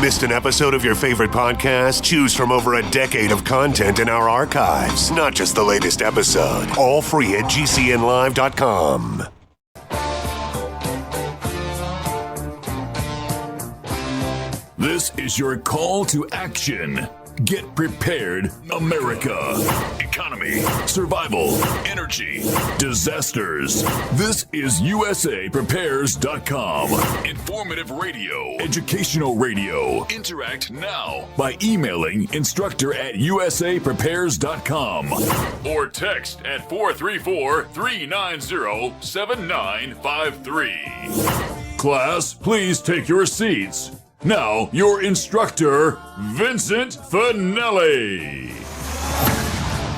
Missed an episode of your favorite podcast? Choose from over a decade of content in our archives, not just the latest episode. All free at GCNlive.com. This is your call to action. Get prepared, America. Economy, survival, energy, disasters. This is USAPrepares.com. Informative radio, educational radio. Interact now by emailing instructor@USAPrepares.com or text at 434-390-7953. Class, please take your seats. Now, your instructor, Vincent Finelli.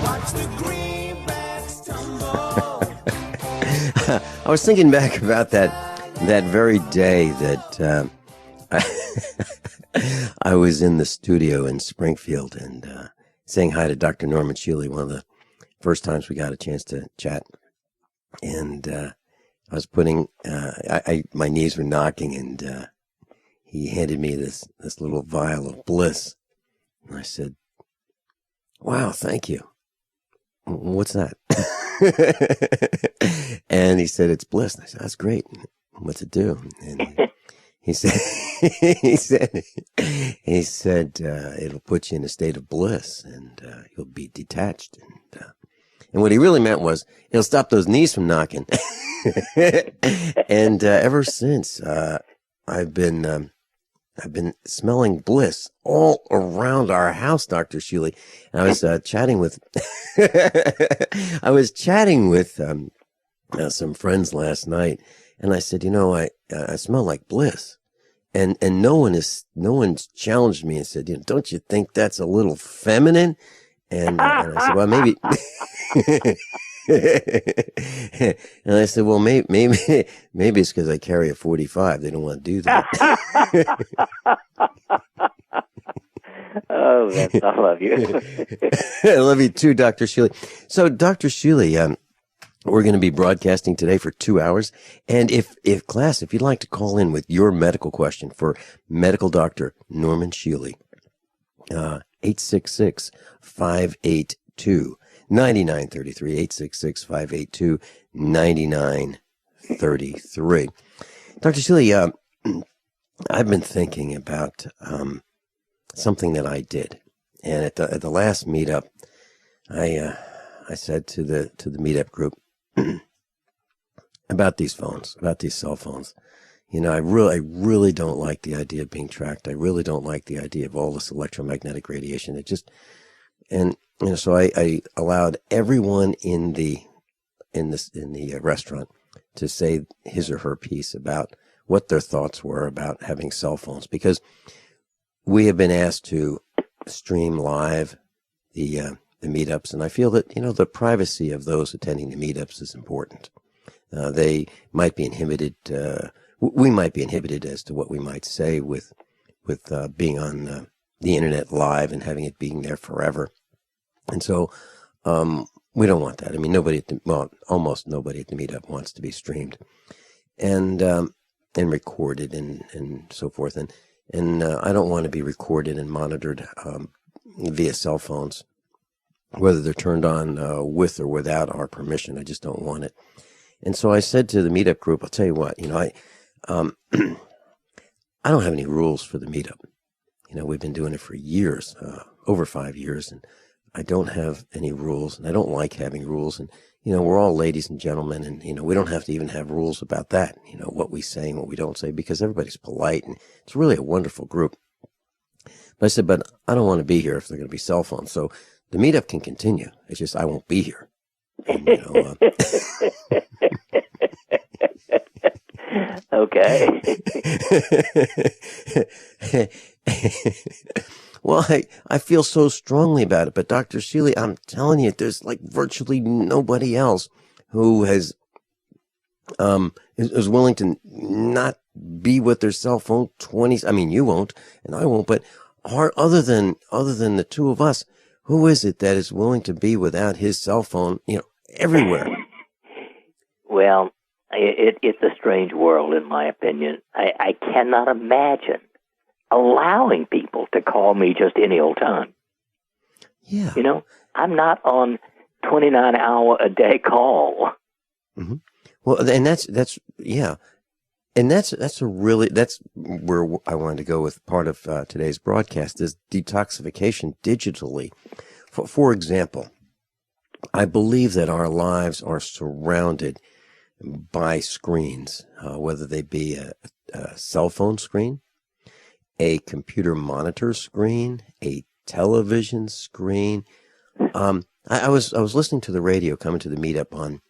Watch the greenbacks tumble. I was thinking back about that very day that I was in the studio in Springfield and saying hi to Dr. Norman Shealy, one of the first times we got a chance to chat. And I was putting, my knees were knocking, and he handed me this little vial of bliss. And I said, "Wow, thank you. What's that?" And he said, "It's bliss." And I said, "That's great. What's it do?" And he said, it'll put you in a state of bliss, and you'll be detached. And what he really meant was it'll stop those knees from knocking. And ever since, I've been smelling bliss all around our house, Dr. Shealy. And I was chatting with some friends last night, and I said, I smell like bliss. And no one's challenged me and said, don't you think that's a little feminine? And I said, well, maybe. And I said, well, maybe it's because I carry a 45. They don't want to do that. Oh, Vince, I love you. I love you too, Dr. Shealy. So, Dr. Shealy, we're going to be broadcasting today for 2 hours. And if you'd like to call in with your medical question for medical doctor Norman Shealy, 866-582-9933, 866-582-9933. Dr. Shealy, I've been thinking about something that I did, and at the last meetup, I said to the meetup group about these phones, about these cell phones. I really don't like the idea of being tracked. I really don't like the idea of all this electromagnetic radiation. So I allowed everyone in the restaurant to say his or her piece about what their thoughts were about having cell phones, because we have been asked to stream live the meetups, and I feel that the privacy of those attending the meetups is important. They might be inhibited. We might be inhibited as to what we might say with being on the internet live and having it being there forever. And so we don't want that. I mean, almost nobody at the meetup wants to be streamed and recorded and so forth. And I don't want to be recorded and monitored via cell phones, whether they're turned on with or without our permission. I just don't want it. And so I said to the meetup group, I'll tell you what, I don't have any rules for the meetup. We've been doing it for years, over 5 years, and I don't have any rules, and I don't like having rules. And, we're all ladies and gentlemen, and, we don't have to even have rules about that, what we say and what we don't say, because everybody's polite, and it's really a wonderful group. But I said, but I don't want to be here if they're going to be cell phones. So the meetup can continue. It's just I won't be here. And, Okay. Well, I feel so strongly about it, but Dr. Shealy, I'm telling you, there's like virtually nobody else who is willing to not be with their cell phone 20. I mean, you won't, and I won't, but other than the two of us, who is it that is willing to be without his cell phone, everywhere? Well, it's a strange world, in my opinion. I cannot imagine allowing people to call me just any old time. Yeah. You know, I'm not on 29-hour-a-day call. Mm-hmm. Well, and that's yeah. And that's where I wanted to go with part of today's broadcast is detoxification digitally. For example, I believe that our lives are surrounded by screens, whether they be a cell phone screen, a computer monitor screen, a television screen. I was listening to the radio coming to the meetup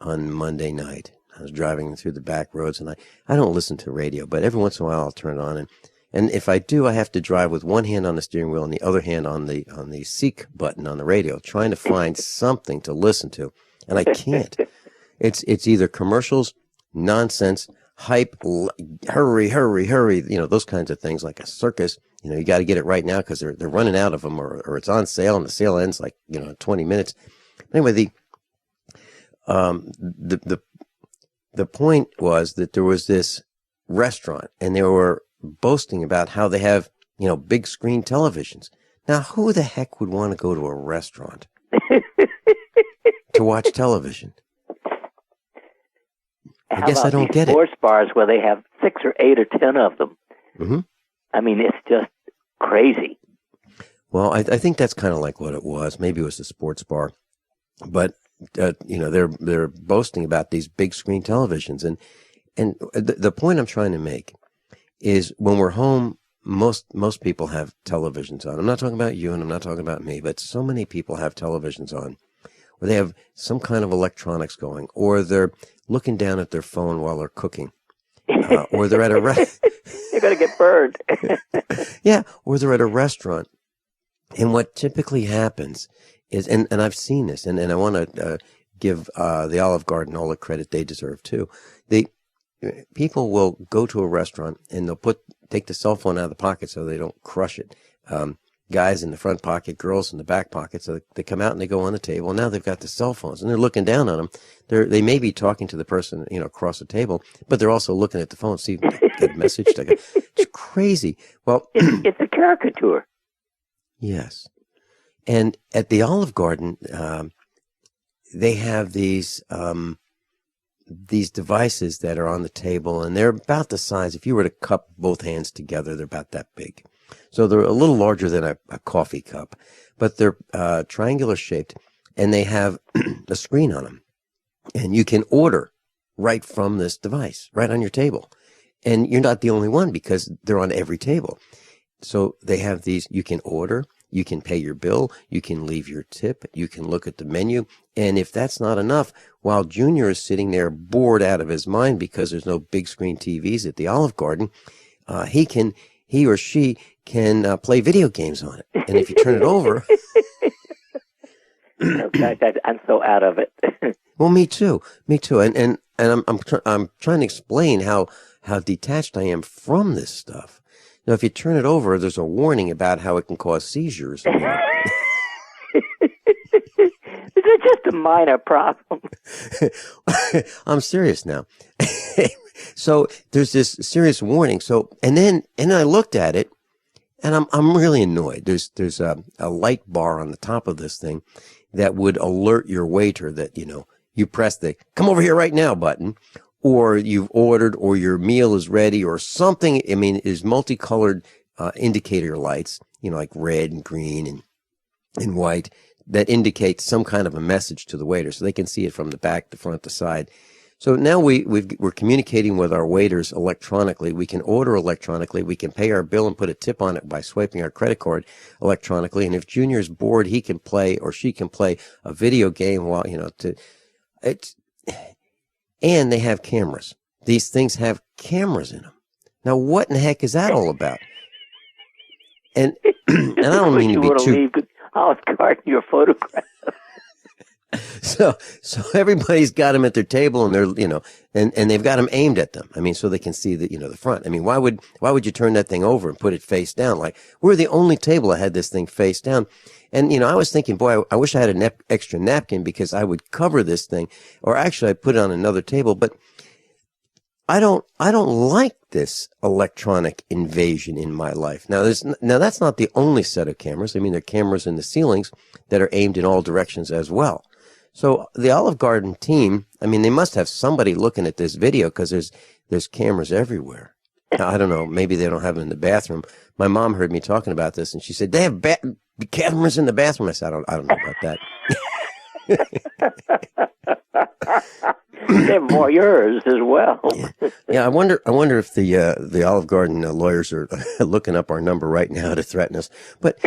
on Monday night. I was driving through the back roads, and I don't listen to radio, but every once in a while I'll turn it on, and if I do, I have to drive with one hand on the steering wheel and the other hand on the seek button on the radio, trying to find something to listen to, and I can't. It's either commercials, nonsense, hype, hurry, those kinds of things, like a circus. You got to get it right now because they're running out of them, or it's on sale, and the sale ends like 20 minutes. Anyway, the point was that there was this restaurant, and they were boasting about how they have, big screen televisions. Now, who the heck would want to go to a restaurant to watch television? I guess I don't get it. Sports bars where they have 6 or 8 or 10 of them. Mm-hmm. I mean, it's just crazy. Well, I think that's kind of like what it was. Maybe it was a sports bar, but they're boasting about these big screen televisions, and the point I'm trying to make is when we're home, most people have televisions on. I'm not talking about you, and I'm not talking about me, but so many people have televisions on, or they have some kind of electronics going, or they're looking down at their phone while they're cooking, or they're at a You're going to get burned. Yeah, or they're at a restaurant. And what typically happens is, and I've seen this, and I want to give the Olive Garden all the credit they deserve too. People will go to a restaurant and they'll take the cell phone out of the pocket so they don't crush it. Guys in the front pocket, girls in the back pocket. So they come out and they go on the table. Now they've got the cell phones and they're looking down on them. They may be talking to the person, across the table, but they're also looking at the phone, see, get a message. It's crazy. Well, it's a caricature. Yes. And at the Olive Garden, they have these devices that are on the table, and they're about the size. If you were to cup both hands together, they're about that big. So they're a little larger than a coffee cup, but they're triangular shaped, and they have a screen on them. And you can order right from this device, right on your table. And you're not the only one because they're on every table. So they have these, you can order, you can pay your bill, you can leave your tip, you can look at the menu. And if that's not enough, while Junior is sitting there bored out of his mind because there's no big screen TVs at the Olive Garden, he or she can play video games on it. And if you turn it over... I'm so out of it. Well, me too. And I'm trying to explain how detached I am from this stuff. Now, if you turn it over, there's a warning about how it can cause seizures. Is it just a minor problem? I'm serious now. So there's this serious warning. So, and then I looked at it, and I'm really annoyed. There's a light bar on the top of this thing that would alert your waiter that, you press the come over here right now button, or you've ordered, or your meal is ready, or something. I mean, is multicolored indicator lights, like red and green and white, that indicate some kind of a message to the waiter so they can see it from the back, the front, the side. So now we're communicating with our waiters electronically. We can order electronically. We can pay our bill and put a tip on it by swiping our credit card electronically. And if Junior's bored, he can play, or she can play a video game while, and they have cameras. These things have cameras in them. Now, what in the heck is that all about? And I don't mean to be too... leave Olive Garden your photograph. So everybody's got them at their table, and they're, and they've got them aimed at them. I mean, so they can see the, the front. I mean, why would you turn that thing over and put it face down? Like, we're the only table that had this thing face down. And, I was thinking, boy, I wish I had an extra napkin because I would cover this thing, or actually I'd put it on another table. But I don't like this electronic invasion in my life. Now that's not the only set of cameras. I mean, there are cameras in the ceilings that are aimed in all directions as well. So the Olive Garden team, I mean, they must have somebody looking at this video because there's cameras everywhere. Now, I don't know. Maybe they don't have them in the bathroom. My mom heard me talking about this and she said, they have cameras in the bathroom. I said, I don't know about that. They're voyeurs as well. Yeah, I wonder if the Olive Garden lawyers are looking up our number right now to threaten us. But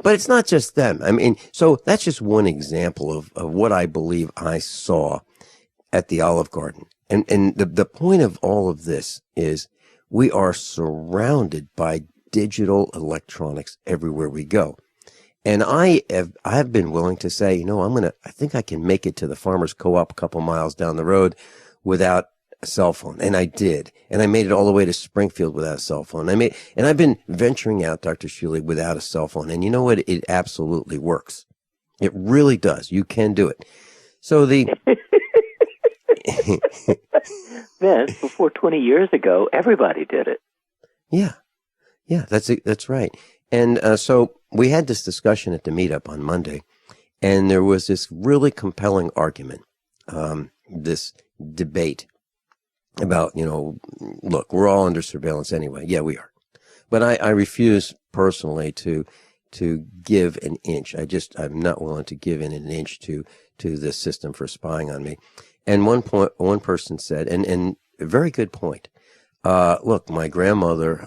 but it's not just them. I mean, so that's just one example of what I believe I saw at the Olive Garden. And the point of all of this is we are surrounded by digital electronics everywhere we go. And I've been willing to say, you know, I think I can make it to the farmer's co-op a couple miles down the road without a cell phone. And I did. And I made it all the way to Springfield without a cell phone. And I've been venturing out, Dr. Shealy, without a cell phone. And you know what? It absolutely works. It really does. You can do it. So Vince, before 20 years ago, everybody did it. Yeah. Yeah, that's right. And so we had this discussion at the meetup on Monday, and there was this really compelling argument, this debate about, you know, look, we're all under surveillance anyway. Yeah, we are. But I refuse personally to give an inch. I'm not willing to give in an inch to this system for spying on me. And one person said, and a very good point, look, my grandmother,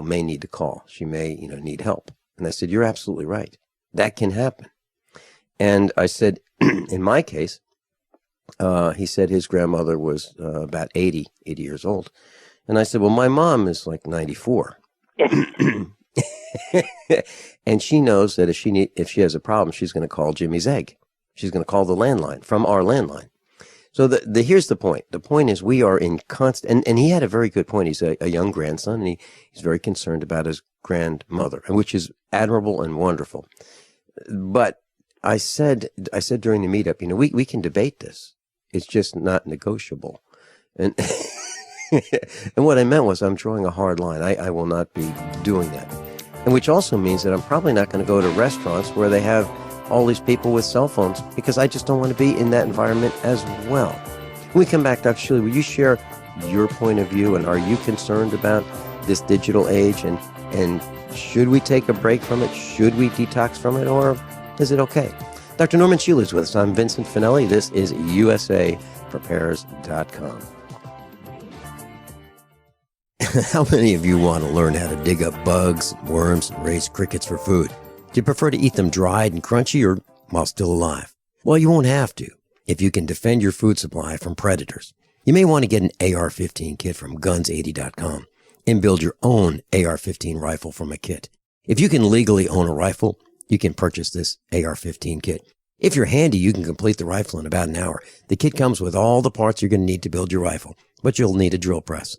may need to call. She may, need help. And I said, you're absolutely right. That can happen. And I said, in my case, he said his grandmother was about 80 years old. And I said, well, my mom is like 94. And she knows that if she has a problem, she's going to call Jimmy's Egg. She's going to call the landline from our landline. So here's the point. The point is we are in constant, and he had a very good point. He's a young grandson, and he's very concerned about his grandmother, which is admirable and wonderful. But I said during the meetup, we can debate this. It's just not negotiable. And and what I meant was I'm drawing a hard line. I will not be doing that. And which also means that I'm probably not going to go to restaurants where they have all these people with cell phones, because I just don't want to be in that environment as well. When we come back, Dr. Shealy, will you share your point of view, and are you concerned about this digital age, and should we take a break from it? Should we detox from it, or is it okay? Dr. Norman Shealy is with us. I'm Vincent Finelli. This is USAprepares.com. How many of you want to learn how to dig up bugs, worms, and raise crickets for food? Do you prefer to eat them dried and crunchy or while still alive? Well, you won't have to if you can defend your food supply from predators. You may want to get an AR-15 kit from guns80.com and build your own AR-15 rifle from a kit. If you can legally own a rifle, you can purchase this AR-15 kit. If you're handy, you can complete the rifle in about an hour. The kit comes with all the parts you're going to need to build your rifle, but you'll need a drill press.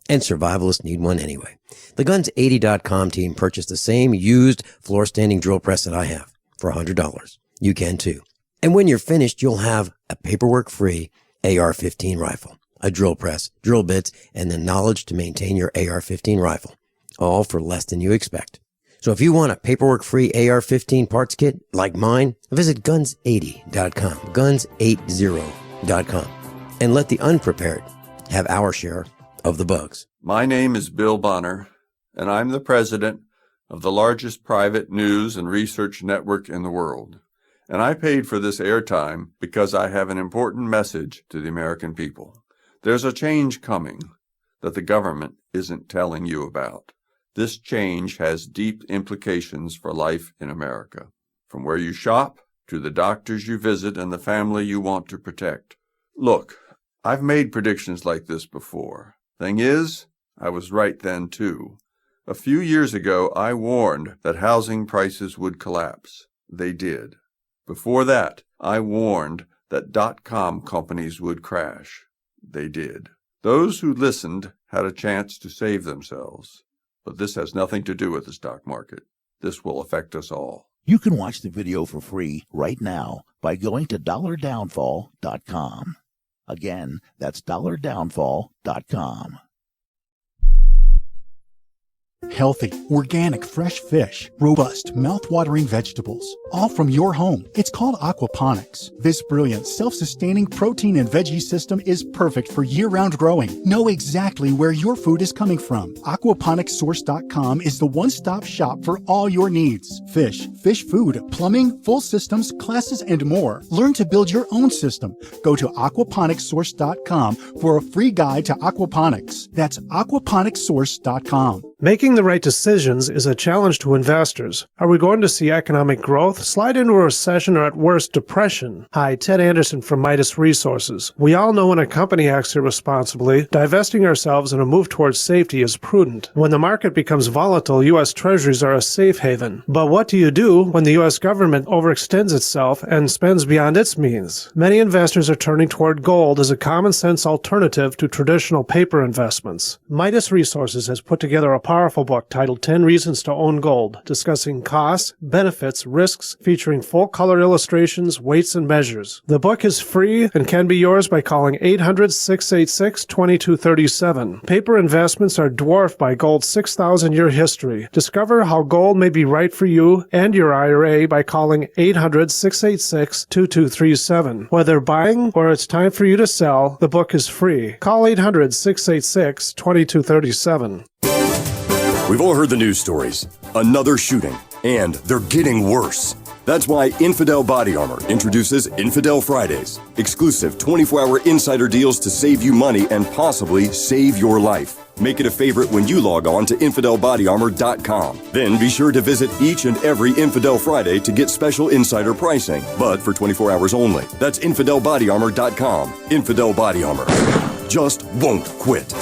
And survivalists need one anyway. The Guns80.com team purchased the same used floor-standing drill press that I have for $100. You can too. And when you're finished, you'll have a paperwork-free AR-15 rifle, a drill press, drill bits, and the knowledge to maintain your AR-15 rifle, all for less than you expect. So if you want a paperwork-free AR-15 parts kit like mine, visit Guns80.com, Guns80.com, and let the unprepared have our share of the bugs. My name is Bill Bonner, and I'm the president of the largest private news and research network in the world. And I paid for this airtime because I have an important message to the American people. There's a change coming that the government isn't telling you about. This change has deep implications for life in America, from where you shop to the doctors you visit and the family you want to protect. Look, I've made predictions like this before. Thing is, I was right then, too. A few years ago, I warned that housing prices would collapse. They did. Before that, I warned that .com companies would crash. They did. Those who listened had a chance to save themselves. But this has nothing to do with the stock market. This will affect us all. You can watch the video for free right now by going to dollardownfall.com. Again, that's dollardownfall.com. Healthy, organic, fresh fish, robust, mouth-watering vegetables, all from your home. It's called aquaponics. This brilliant, self-sustaining protein and veggie system is perfect for year-round growing. Know exactly where your food is coming from. Aquaponicssource.com is the one-stop shop for all your needs. Fish, fish food, plumbing, full systems, classes, and more. Learn to build your own system. Go to aquaponicssource.com for a free guide to aquaponics. That's aquaponicssource.com. Making the right decisions is a challenge to investors. Are we going to see economic growth, slide into a recession, or at worst, depression? Hi, Ted Anderson from Midas Resources. We all know when a company acts irresponsibly, divesting ourselves in a move towards safety is prudent. When the market becomes volatile, U.S. Treasuries are a safe haven. But what do you do when the U.S. government overextends itself and spends beyond its means? Many investors are turning toward gold as a common-sense alternative to traditional paper investments. Midas Resources has put together a powerful book titled 10 Reasons to Own Gold, discussing costs, benefits, risks, featuring full-color illustrations, weights, and measures. The book is free and can be yours by calling 800-686-2237. Paper investments are dwarfed by gold's 6,000-year history. Discover how gold may be right for you and your IRA by calling 800-686-2237. Whether buying or it's time for you to sell, the book is free. Call 800-686-2237. We've all heard the news stories. Another shooting. And they're getting worse. That's why Infidel Body Armor introduces Infidel Fridays. Exclusive 24-hour insider deals to save you money and possibly save your life. Make it a favorite when you log on to InfidelBodyArmor.com. Then be sure to visit each and every Infidel Friday to get special insider pricing, but for 24 hours only. That's InfidelBodyArmor.com. Infidel Body Armor. Just won't quit.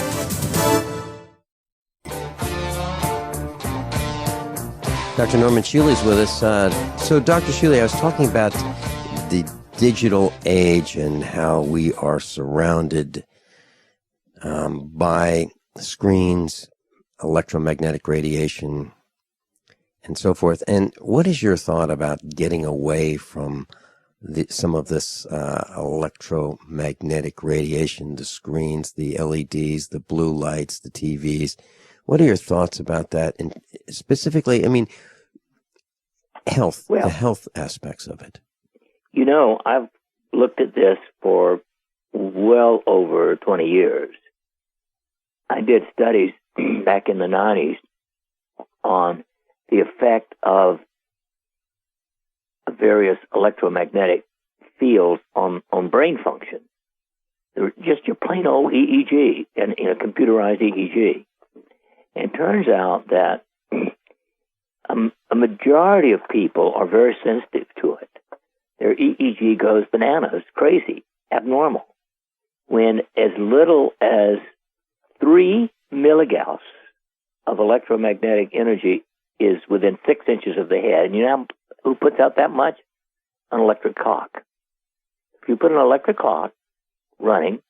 Dr. Norman Shealy's with us. So, Dr. Shealy, I was talking about the digital age and how we are surrounded by screens, electromagnetic radiation, and so forth. And what is your thought about getting away from some of this electromagnetic radiation, the screens, the LEDs, the blue lights, the TVs? What are your thoughts about that? And specifically, I mean, health, the health aspects of it. You know, I've looked at this for well over 20 years. I did studies back in the 90s on the effect of various electromagnetic fields on brain function. They're just your plain old EEG and computerized EEG. And it turns out that a majority of people are very sensitive to it. Their EEG goes bananas, crazy, abnormal, when as little as 3 milligauss of electromagnetic energy is within 6 inches of the head. And you know who puts out that much? An electric clock. If you put an electric clock running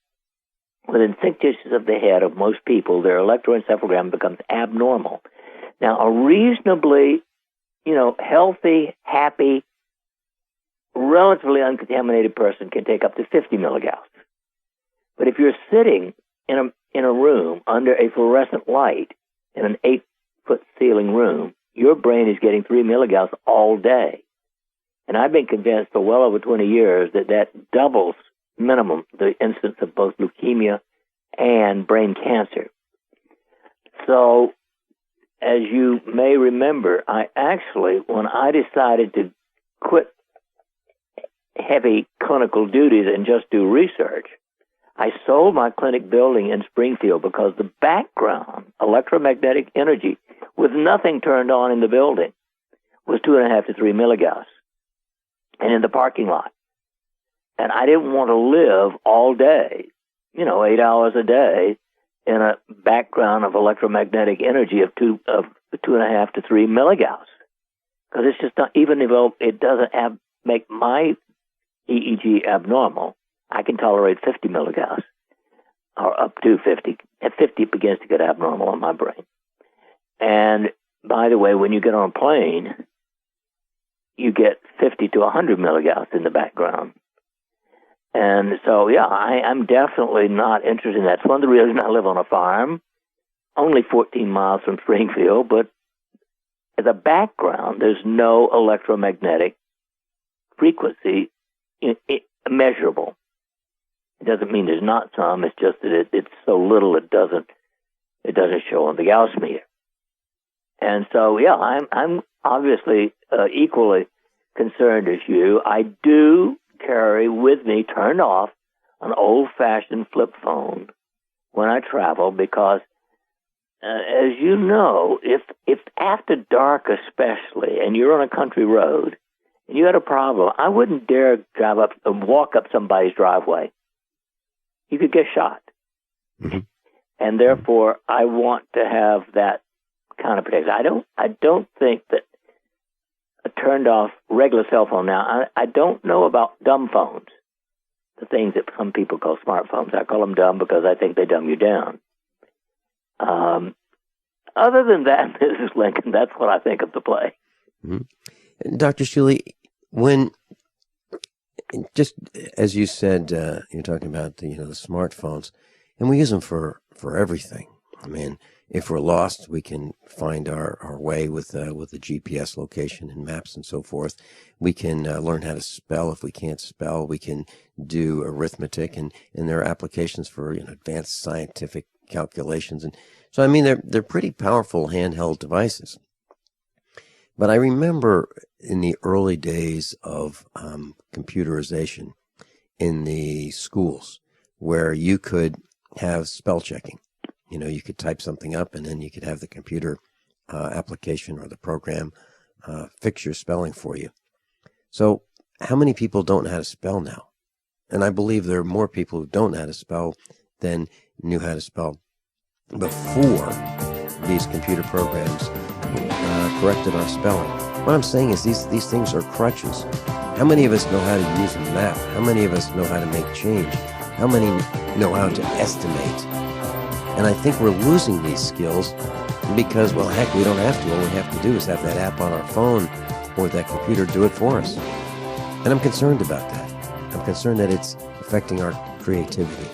within 6 inches of the head of most people, their electroencephalogram becomes abnormal. Now, a reasonably, healthy, happy, relatively uncontaminated person can take up to 50 milligauss. But if you're sitting in a room under a fluorescent light in an 8-foot ceiling room, your brain is getting 3 milligauss all day. And I've been convinced for well over 20 years that doubles minimum the incidence of both leukemia and brain cancer. So, as you may remember, I actually, when I decided to quit heavy clinical duties and just do research, I sold my clinic building in Springfield because the background electromagnetic energy with nothing turned on in the building was 2.5 to 3 milligauss, and in the parking lot. And I didn't want to live all day, 8 hours a day, in a background of electromagnetic energy of 2.5 to 3 milligauss, because it's just not, even if it doesn't make my EEG abnormal, I can tolerate 50 milligauss, or up to 50. At 50, it begins to get abnormal in my brain. And by the way, when you get on a plane, you get 50 to 100 milligauss in the background. And so, yeah, I'm definitely not interested in that. It's one of the reasons I live on a farm, only 14 miles from Springfield, but as a background, there's no electromagnetic frequency measurable. It doesn't mean there's not some. It's just that it's so little it doesn't show on the Gauss meter. And so, yeah, I'm obviously equally concerned as you. I do carry with me, turned off, an old-fashioned flip phone when I travel because, as you know, if after dark especially, and you're on a country road, and you had a problem, I wouldn't dare drive up and walk up somebody's driveway. You could get shot. Mm-hmm. And therefore, I want to have that kind of protection. I don't think that a turned off regular cell phone now, I don't know about dumb phones, the things that some people call smartphones. I call them dumb because I think they dumb you down. Other than that, Mrs. Lincoln, that's what I think of the play. Mm-hmm. Dr. Shealy, when, just as you said, you're talking about the smartphones, and we use them for everything. I mean, if we're lost, we can find our way with the GPS location and maps and so forth. We can learn how to spell. If we can't spell, we can do arithmetic, and there are applications for advanced scientific calculations. And so, I mean, they're pretty powerful handheld devices. But I remember in the early days of computerization in the schools where you could have spell checking. You could type something up and then you could have the computer application or the program fix your spelling for you. So how many people don't know how to spell now? And I believe there are more people who don't know how to spell than knew how to spell before these computer programs corrected our spelling. What I'm saying is these things are crutches. How many of us know how to use a map? How many of us know how to make change? How many know how to estimate? And I think we're losing these skills because, well, heck, we don't have to. All we have to do is have that app on our phone or that computer do it for us. And I'm concerned about that. I'm concerned that it's affecting our creativity.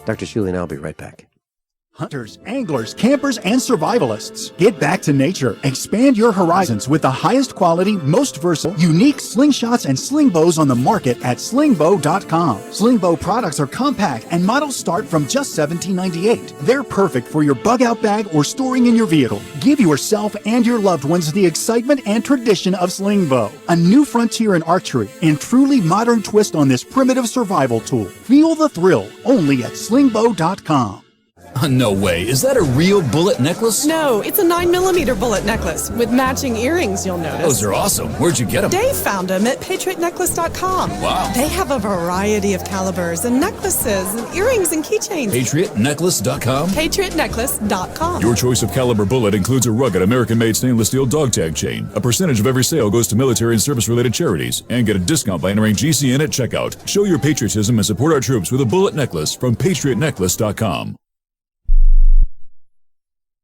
Dr. Shealy and I'll be right back. Hunters, anglers, campers, and survivalists. Get back to nature. Expand your horizons with the highest quality, most versatile, unique slingshots and sling bows on the market at slingbow.com. Slingbow products are compact and models start from just $17.98. They're perfect for your bug-out bag or storing in your vehicle. Give yourself and your loved ones the excitement and tradition of slingbow. A new frontier in archery and truly modern twist on this primitive survival tool. Feel the thrill only at slingbow.com. No way. Is that a real bullet necklace? No, it's a 9mm bullet necklace with matching earrings, you'll notice. Those are awesome. Where'd you get them? Dave found them at patriotnecklace.com. Wow. They have a variety of calibers and necklaces and earrings and keychains. Patriotnecklace.com? Patriotnecklace.com. Your choice of caliber bullet includes a rugged American-made stainless steel dog tag chain. A percentage of every sale goes to military and service-related charities. And get a discount by entering GCN at checkout. Show your patriotism and support our troops with a bullet necklace from patriotnecklace.com.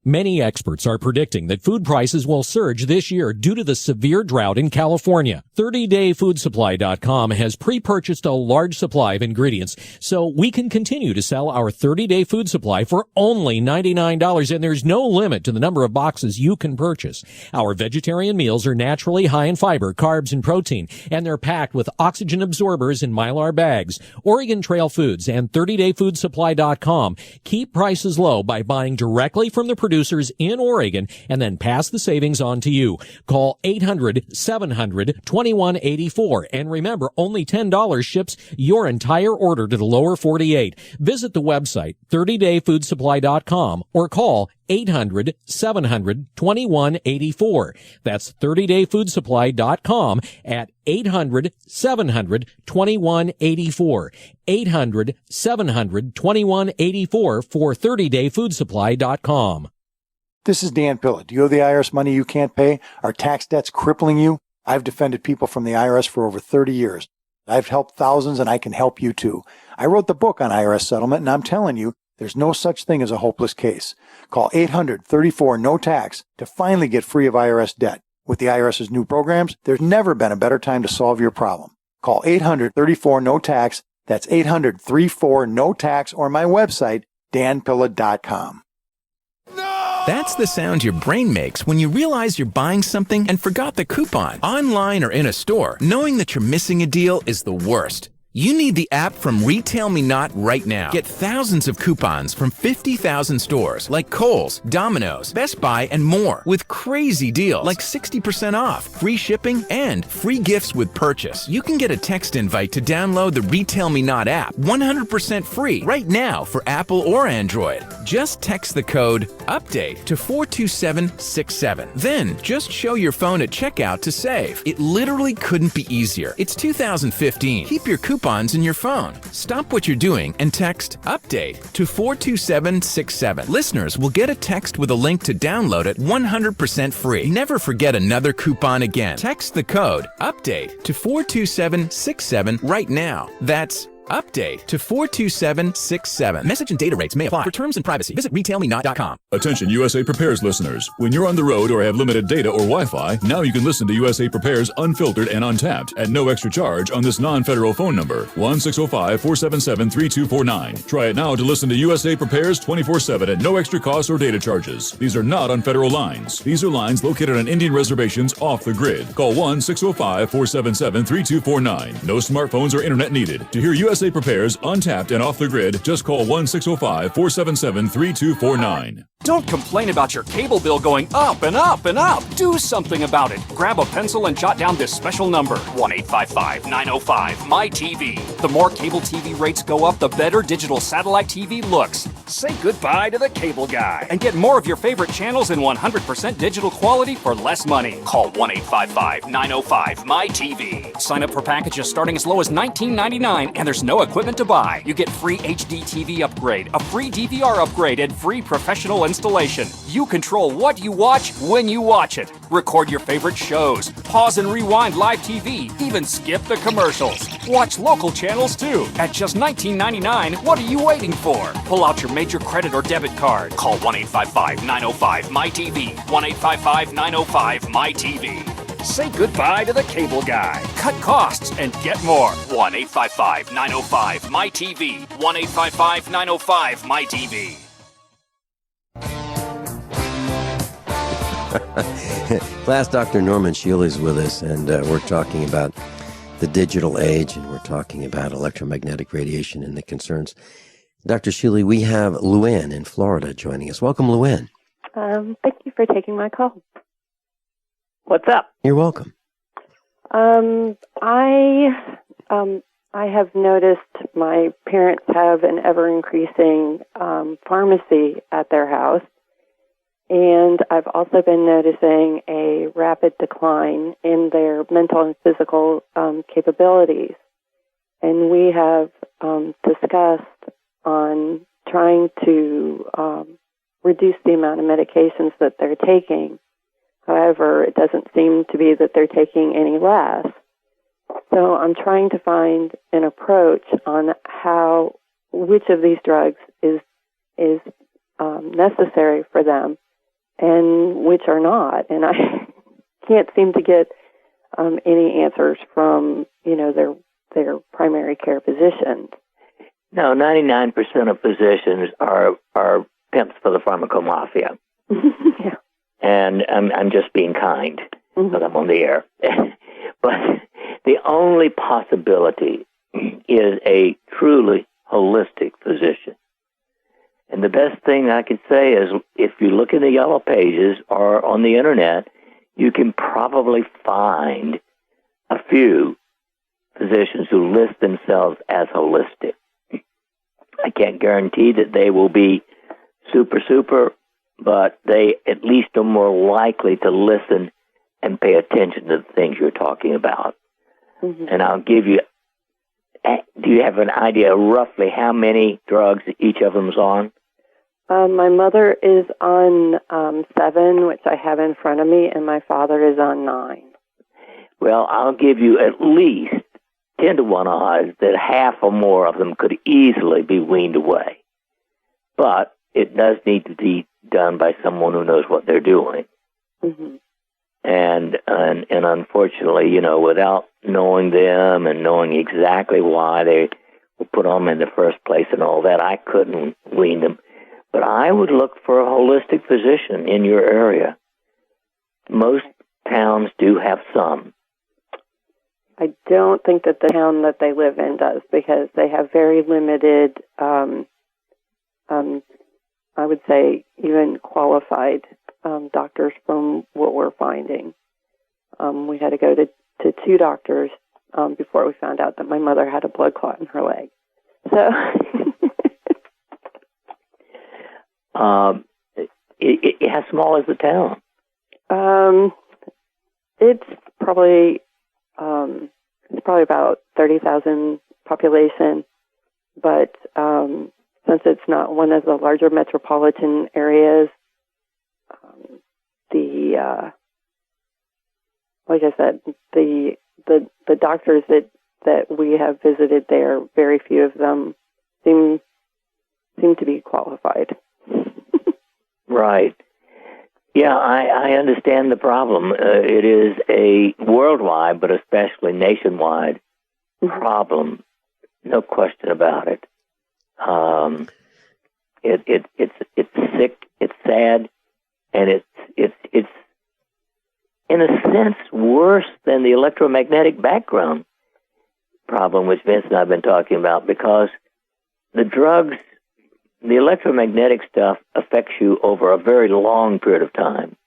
Many experts are predicting that food prices will surge this year due to the severe drought in California. 30dayfoodsupply.com has pre-purchased a large supply of ingredients so we can continue to sell our 30-day food supply for only $99, and there's no limit to the number of boxes you can purchase. Our vegetarian meals are naturally high in fiber, carbs, and protein, and they're packed with oxygen absorbers in Mylar bags. Oregon Trail Foods and 30dayfoodsupply.com keep prices low by buying directly from the producers in Oregon and then pass the savings on to you. Call 800-700-2184. And remember, only $10 ships your entire order to the lower 48. Visit the website 30dayfoodsupply.com or call 800-700-2184. That's 30dayfoodsupply.com at 800-700-2184. 800-700-2184 for 30dayfoodsupply.com. This is Dan Pilla. Do you owe the IRS money you can't pay? Are tax debts crippling you? I've defended people from the IRS for over 30 years. I've helped thousands, and I can help you too. I wrote the book on IRS settlement, and I'm telling you, there's no such thing as a hopeless case. Call 800-34-NO-TAX to finally get free of IRS debt. With the IRS's new programs, there's never been a better time to solve your problem. Call 800-34-NO-TAX. That's 800-34-NO-TAX, or my website, danpilla.com. That's the sound your brain makes when you realize you're buying something and forgot the coupon. Online or in a store, knowing that you're missing a deal is the worst. You need the app from Retail Me Not right now. Get thousands of coupons from 50,000 stores like Kohl's, Domino's, Best Buy, and more with crazy deals like 60% off, free shipping, and free gifts with purchase. You can get a text invite to download the Retail Me Not app 100% free right now for Apple or Android. Just text the code UPDATE to 42767. Then just show your phone at checkout to save. It literally couldn't be easier. It's 2015. Keep your coupons in your phone. Stop what you're doing and text UPDATE to 42767. Listeners will get a text with a link to download it 100% free. Never forget another coupon again. Text the code UPDATE to 42767 right now. That's UPDATE to 42767. Message and data rates may apply. For terms and privacy, visit retailmenot.com. Attention USA Prepares listeners. When you're on the road or have limited data or Wi-Fi, now you can listen to USA Prepares unfiltered and untapped at no extra charge on this non-federal phone number, 1-605-477-3249. Try it now to listen to USA Prepares 24/7 at no extra cost or data charges. These are not on federal lines. These are lines located on Indian reservations off the grid. Call 1-605-477-3249. No smartphones or internet needed. To hear USA Prepares untapped and off the grid, just call 1-605-477-3249. Don't complain about your cable bill going up and up and up. Do something about it. Grab a pencil and jot down this special number, 1-855-905-MY-TV. The more cable TV rates go up, the better digital satellite TV looks. Say goodbye to the cable guy and get more of your favorite channels in 100% digital quality for less money. Call 1-855-905-MY-TV. Sign up for packages starting as low as $19.99, and there's no equipment to buy. You get free HD TV upgrade, a free DVR upgrade, and free professional installation. You control what you watch when you watch it. Record your favorite shows, pause and rewind live TV, even skip the commercials. Watch local channels too. At just $19.99, what are you waiting for? Pull out your major credit or debit card. Call 1-855-905-MY-TV. 1-855-905-MY-TV. Say goodbye to the cable guy. Cut costs and get more. 1-855-905-MY-TV. 1-855-905-MY-TV. Class Dr. Norman Shealy is with us, and we're talking about the digital age, and we're talking about electromagnetic radiation and the concerns. Dr. Shealy, we have Luann in Florida joining us. Welcome, Luann. Thank you for taking my call. What's up? You're welcome. I have noticed my parents have an ever-increasing pharmacy at their house, and I've also been noticing a rapid decline in their mental and physical capabilities. And we have discussed on trying to reduce the amount of medications that they're taking. However, it doesn't seem to be that they're taking any less. So I'm trying to find an approach on which of these drugs is necessary for them and which are not. And I can't seem to get any answers from, their primary care physicians. No, 99% of physicians are pimps for the pharmacomafia. Yeah. And I'm just being kind because I'm on the air. But the only possibility is a truly holistic physician. And the best thing I can say is if you look in the yellow pages or on the internet, you can probably find a few physicians who list themselves as holistic. I can't guarantee that they will be super, but they at least are more likely to listen and pay attention to the things you're talking about. And I'll give you, do you have an idea roughly how many drugs each of them's on? My mother is on 7, which I have in front of me, and my father is on 9. Well, I'll give you at least 10-to-1 odds that half or more of them could easily be weaned away. But it does need to be done by someone who knows what they're doing. And unfortunately, without knowing them and knowing exactly why they were put on them in the first place and all that, I couldn't wean them. But I would look for a holistic physician in your area. Most towns do have some. I don't think that the town that they live in does, because they have very limited, I would say, even qualified doctors from what we're finding. We had to go to 2 doctors before we found out that my mother had a blood clot in her leg. So, how small is the town? It's probably about 30,000 population, but since it's not one of the larger metropolitan areas, like I said, the doctors that we have visited there, very few of them seem to be qualified. Right. Yeah, I understand the problem. It is a worldwide, but especially nationwide problem. No question about it. It's sick. It's sad, and it's in a sense worse than the electromagnetic background problem, which Vince and I have been talking about, because the drugs, the electromagnetic stuff affects you over a very long period of time.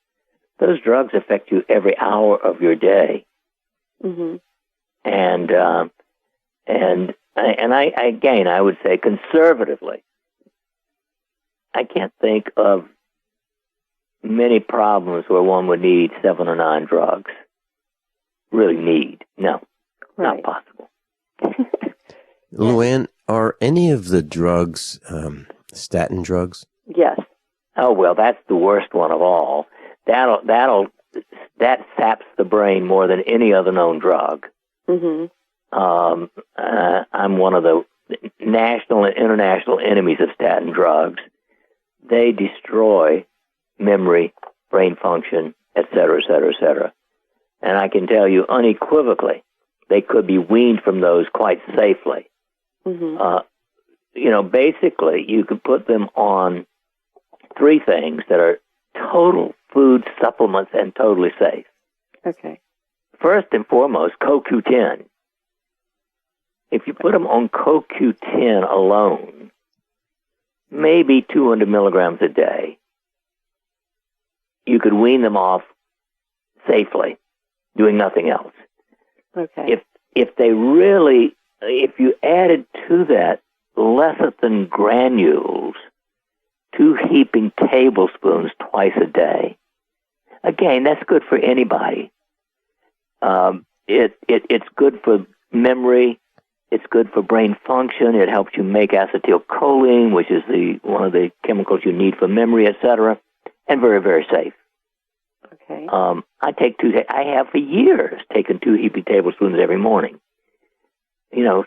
Those drugs affect you every hour of your day. Mm-hmm. And I would say conservatively, I can't think of many problems where one would need 7 or 9 drugs. Really need. No, not possible. Luann, are any of the drugs statin drugs? Yes. Oh, well, that's the worst one of all. That saps the brain more than any other known drug. Mm-hmm. I'm one of the national and international enemies of statin drugs. They destroy memory, brain function, et cetera, et cetera, et cetera. And I can tell you unequivocally, they could be weaned from those quite safely. Mm-hmm. Basically, you could put them on 3 things that are total food supplements and totally safe. Okay. First and foremost, CoQ10. If you put them on CoQ10 alone, maybe 200 milligrams a day, you could wean them off safely, doing nothing else. Okay. If you added to that lecithin granules, 2 heaping tablespoons twice a day, again, that's good for anybody. It's good for memory. It's good for brain function. It helps you make acetylcholine, which is one of the chemicals you need for memory, etc., and very, very safe. Okay. I take 2. I have for years taken 2 heaping tablespoons every morning.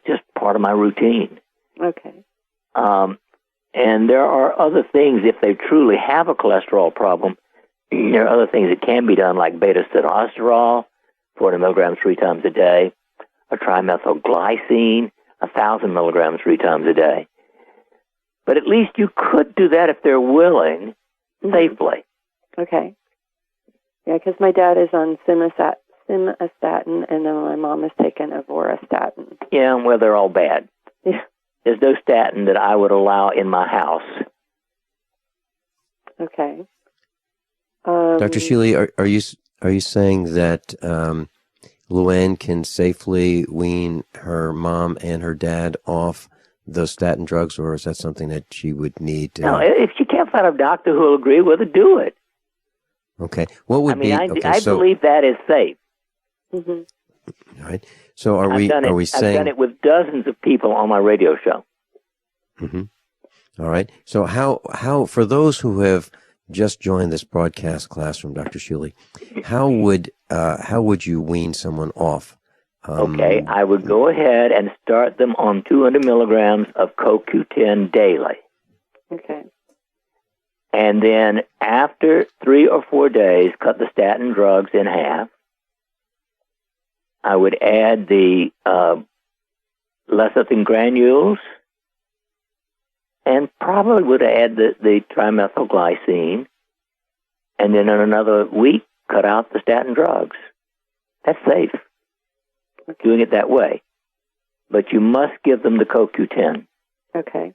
Just part of my routine. Okay. And there are other things, if they truly have a cholesterol problem, there are other things that can be done, like beta-sitosterol, 40 milligrams 3 times a day, or trimethylglycine, 1,000 milligrams 3 times a day. But at least you could do that if they're willing, safely. Okay. Yeah, because my dad is on simvastatin, and then my mom has taken avorvastatin. Yeah, well, they're all bad. Yeah. There's no statin that I would allow in my house. Okay. Dr. Shealy, are you saying that Luann can safely wean her mom and her dad off those statin drugs, or is that something that she would need to? No, if she can't find a doctor who will agree with it, do it. Okay. What would I believe that is safe. Mm-hmm. All right. So are we saying... I've done it with dozens of people on my radio show. Mm-hmm. All right. So how for those who have just joined this broadcast class from Dr. Shealy, how would you wean someone off? Okay, I would go ahead and start them on 200 milligrams of CoQ10 daily. Okay. And then after 3 or 4 days, cut the statin drugs in half. I would add the lecithin granules, and probably would add the trimethylglycine, and then in another week, cut out the statin drugs. That's safe, doing it that way. But you must give them the CoQ10. Okay.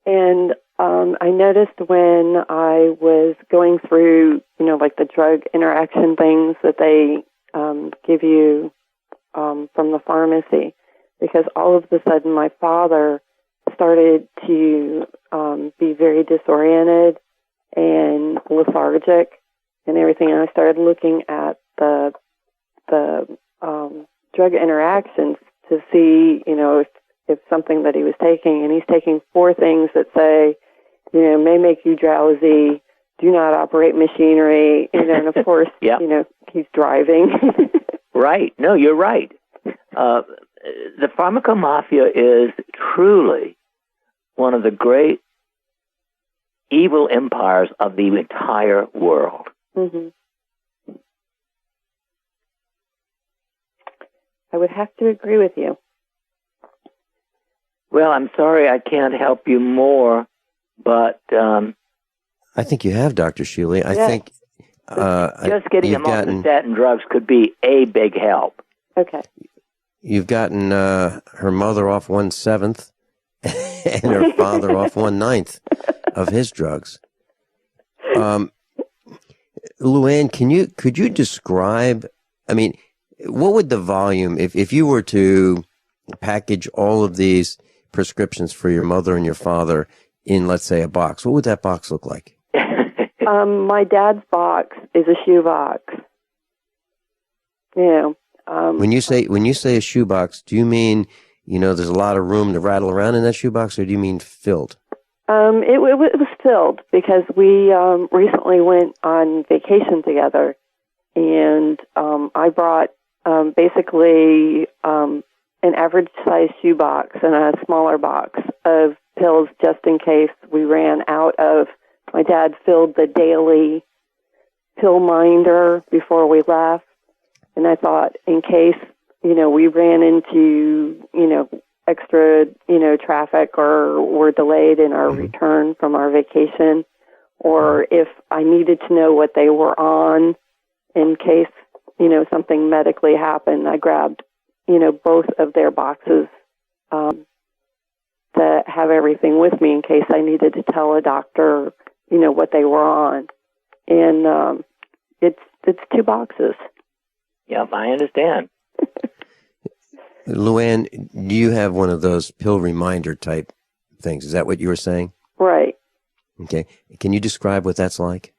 And I noticed when I was going through, like the drug interaction things that they give you from the pharmacy, because all of a sudden my father started to be very disoriented and lethargic and everything. And I started looking at the drug interactions to see, if something that he was taking, and he's taking 4 things that say, may make you drowsy, do not operate machinery, and of course, he's driving. Right. No, you're right. The pharmacomafia is truly one of the great evil empires of the entire world. Mm-hmm. I would have to agree with you. Well, I'm sorry I can't help you more, but I think you have, Dr. Shealy. I think just getting them off the statin drugs could be a big help. Okay. You've gotten her mother off 1/7 and her father off 1/9 of his drugs. Luann, could you describe? I mean, what would the volume, if you were to package all of these prescriptions for your mother and your father in, let's say, a box, what would that box look like? My dad's box is a shoe box. When you say a shoebox, do you mean there's a lot of room to rattle around in that shoebox, or do you mean filled? It was filled because we recently went on vacation together, and I brought basically an average size shoebox and a smaller box of pills just in case we ran out of. My dad filled the daily pill minder before we left, and I thought in case we ran into extra traffic or were delayed in our return from our vacation, or if I needed to know what they were on in case something medically happened, I grabbed both of their boxes to have everything with me in case I needed to tell a doctor what they were on. And it's 2 boxes. Yep, I understand. Luann, do you have one of those pill reminder type things? Is that what you were saying? Right. Okay. Can you describe what that's like?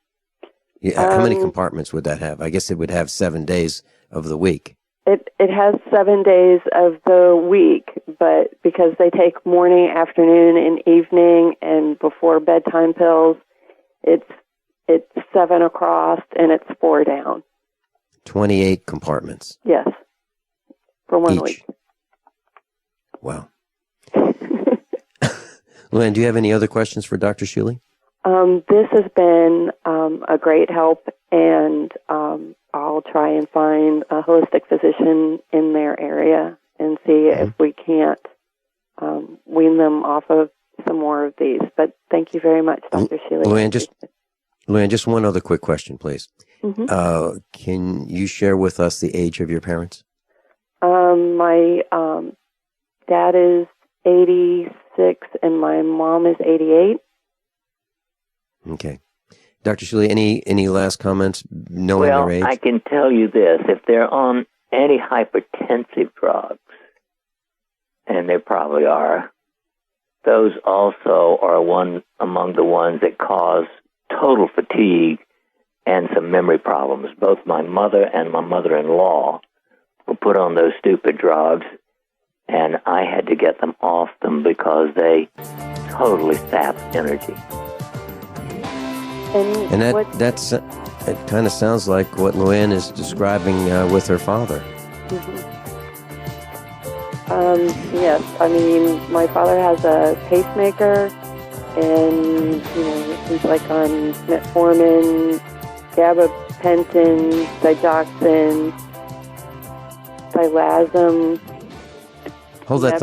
How many compartments would that have? I guess it would have 7 days of the week. It has 7 days of the week, but because they take morning, afternoon, and evening, and before bedtime pills, it's 7 across and it's 4 down. 28 compartments. Yes, for 1 week. Wow. Luann, do you have any other questions for Dr. Shealy? This has been a great help, and I'll try and find a holistic physician in their area and see if we can't wean them off of some more of these. But thank you very much, Dr. Shealy. Luann, just one other quick question, please. Mm-hmm. Can you share with us the age of your parents? My dad is 86 and my mom is 88. Okay. Dr. Shealy, any last comments knowing their age? I can tell you this. If they're on antihypertensive drugs, and they probably are, those also are one among the ones that cause total fatigue and some memory problems. Both my mother and my mother-in-law were put on those stupid drugs, and I had to get them off them because they totally sap energy. And it kind of sounds like what Luann is describing with her father. Mm-hmm. Yes, I mean, my father has a pacemaker, and, things like on metformin, gabapentin, digoxin, dilazum. Hold that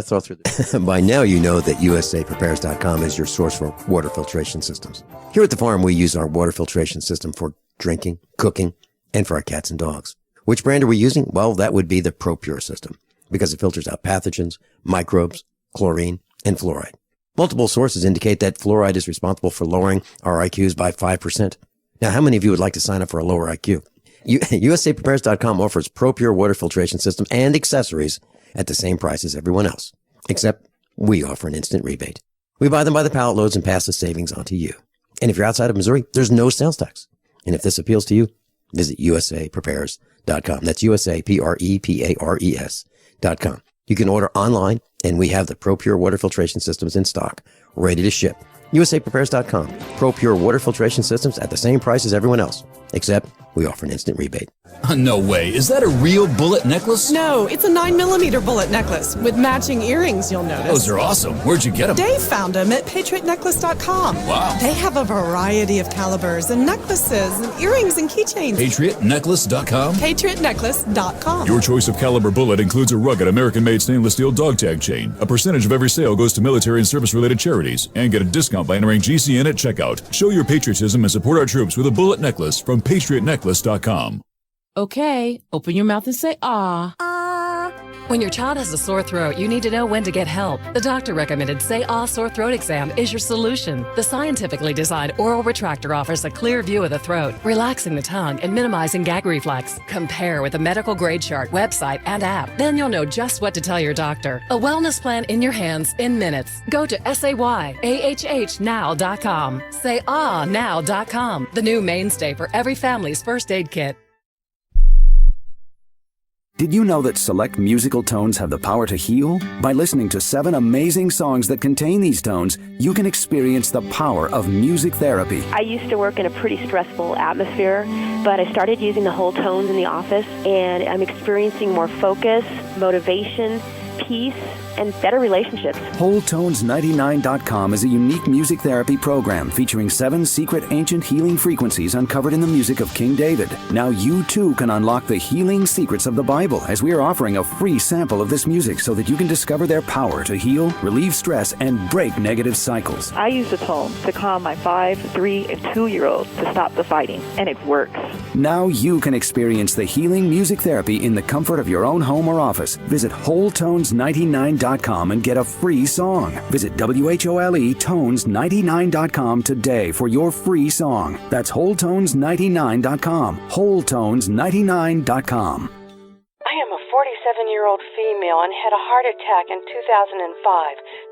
thought through this. By now you know that USAPrepares.com is your source for water filtration systems. Here at the farm, we use our water filtration system for drinking, cooking, and for our cats and dogs. Which brand are we using? Well, that would be the ProPure system, because it filters out pathogens, microbes, chlorine, and fluoride. Multiple sources indicate that fluoride is responsible for lowering our IQs by 5%. Now, how many of you would like to sign up for a lower IQ? USAPrepares.com offers ProPure water filtration system and accessories at the same price as everyone else, except we offer an instant rebate. We buy them by the pallet loads and pass the savings on to you. And if you're outside of Missouri, there's no sales tax. And if this appeals to you, visit USAPrepares.com. That's USAPrepares.com. You can order online, and we have the ProPure water filtration systems in stock, ready to ship. USAPrepares.com. ProPure water filtration systems at the same price as everyone else, except we offer an instant rebate. No way. Is that a real bullet necklace? No, it's a 9mm bullet necklace with matching earrings, you'll notice. Those are awesome. Where'd you get them? Dave found them at patriotnecklace.com. Wow. They have a variety of calibers and necklaces and earrings and keychains. PatriotNecklace.com? PatriotNecklace.com. Your choice of caliber bullet includes a rugged American-made stainless steel dog tag chain. A percentage of every sale goes to military and service-related charities. And get a discount by entering GCN at checkout. Show your patriotism and support our troops with a bullet necklace from PatriotNecklace.com. Okay, open your mouth and say ah. When your child has a sore throat, you need to know when to get help. The doctor recommended Say Ah Sore Throat Exam is your solution. The scientifically designed oral retractor offers a clear view of the throat, relaxing the tongue and minimizing gag reflex. Compare with a medical grade chart, website, and app. Then you'll know just what to tell your doctor. A wellness plan in your hands in minutes. Go to SayAHHnow.com. SayAhNow.com, the new mainstay for every family's first aid kit. Did you know that select musical tones have the power to heal? By listening to 7 amazing songs that contain these tones, you can experience the power of music therapy. I used to work in a pretty stressful atmosphere, but I started using the whole tones in the office, and I'm experiencing more focus, motivation, peace, and better relationships. WholeTones99.com is a unique music therapy program featuring 7 secret ancient healing frequencies uncovered in the music of King David. Now you too can unlock the healing secrets of the Bible, as we are offering a free sample of this music so that you can discover their power to heal, relieve stress, and break negative cycles. I use the tones to calm my 5, 3, and 2-year-olds to stop the fighting, and it works. Now you can experience the healing music therapy in the comfort of your own home or office. Visit WholeTones99.com and get a free song. Visit WHOLETones99.com today for your free song. That's WholeTones99.com. WholeTones99.com. I am a 47-year-old female and had a heart attack in 2005.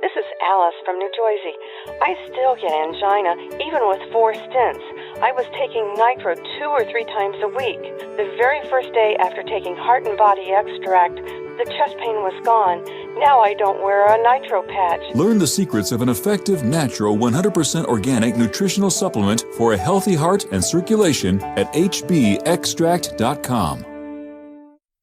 This is Alice from New Jersey. I still get angina, even with 4 stents. I was taking nitro 2 or 3 times a week. The very first day after taking Heart and Body Extract, the chest pain was gone. Now I don't wear a nitro patch. Learn the secrets of an effective, natural, 100% organic nutritional supplement for a healthy heart and circulation at hbextract.com.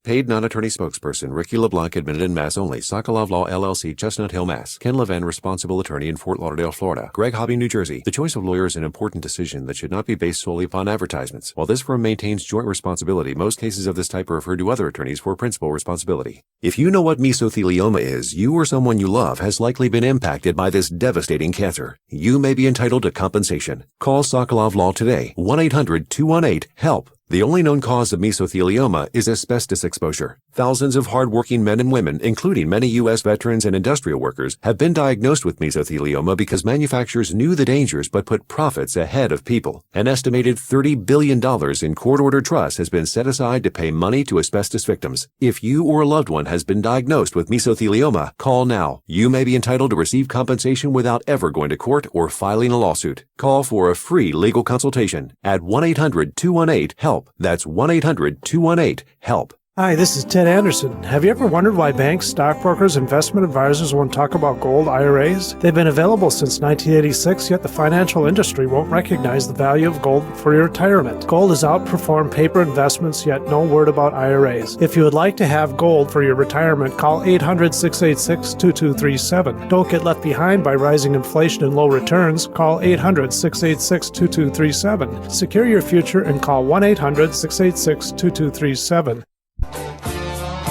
Paid non-attorney spokesperson Ricky LeBlanc, admitted in Mass only. Sokolov Law, LLC, Chestnut Hill, Mass. Ken Levin, responsible attorney in Fort Lauderdale, Florida. Greg Hobby, New Jersey. The choice of lawyer is an important decision that should not be based solely upon advertisements. While this firm maintains joint responsibility, most cases of this type are referred to other attorneys for principal responsibility. If you know what mesothelioma is, you or someone you love has likely been impacted by this devastating cancer. You may be entitled to compensation. Call Sokolov Law today. 1-800-218-HELP. The only known cause of mesothelioma is asbestos exposure. Thousands of hard-working men and women, including many U.S. veterans and industrial workers, have been diagnosed with mesothelioma because manufacturers knew the dangers but put profits ahead of people. An estimated $30 billion in court-ordered trust has been set aside to pay money to asbestos victims. If you or a loved one has been diagnosed with mesothelioma, call now. You may be entitled to receive compensation without ever going to court or filing a lawsuit. Call for a free legal consultation at 1-800-218-HELP. That's 1-800-218-HELP. Hi, this is Ted Anderson. Have you ever wondered why banks, stockbrokers, investment advisors won't talk about gold IRAs? They've been available since 1986, yet the financial industry won't recognize the value of gold for your retirement. Gold has outperformed paper investments, yet no word about IRAs. If you would like to have gold for your retirement, call 800-686-2237. Don't get left behind by rising inflation and low returns. Call 800-686-2237. Secure your future and call 1-800-686-2237.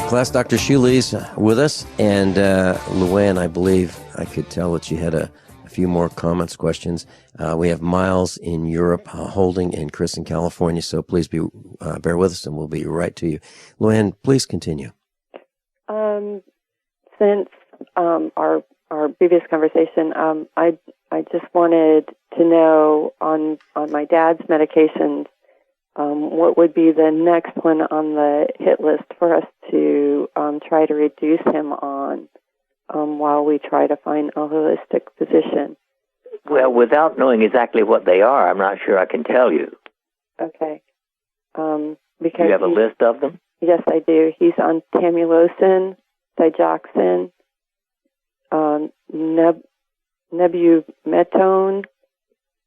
Class, Dr. Shealy's with us, and Luann, I believe I could tell that she had a few more comments, questions. We have Miles in Europe holding, and Chris in California, so please bear with us, and we'll be right to you. Luann, please continue. Since our previous conversation, I just wanted to know on my dad's medications, what would be the next one on the hit list for us to try to reduce him on while we try to find a holistic physician? Well, without knowing exactly what they are, I'm not sure I can tell you. Okay. Do you have a list of them? Yes, I do. He's on tamsulosin, digoxin, nebumetone,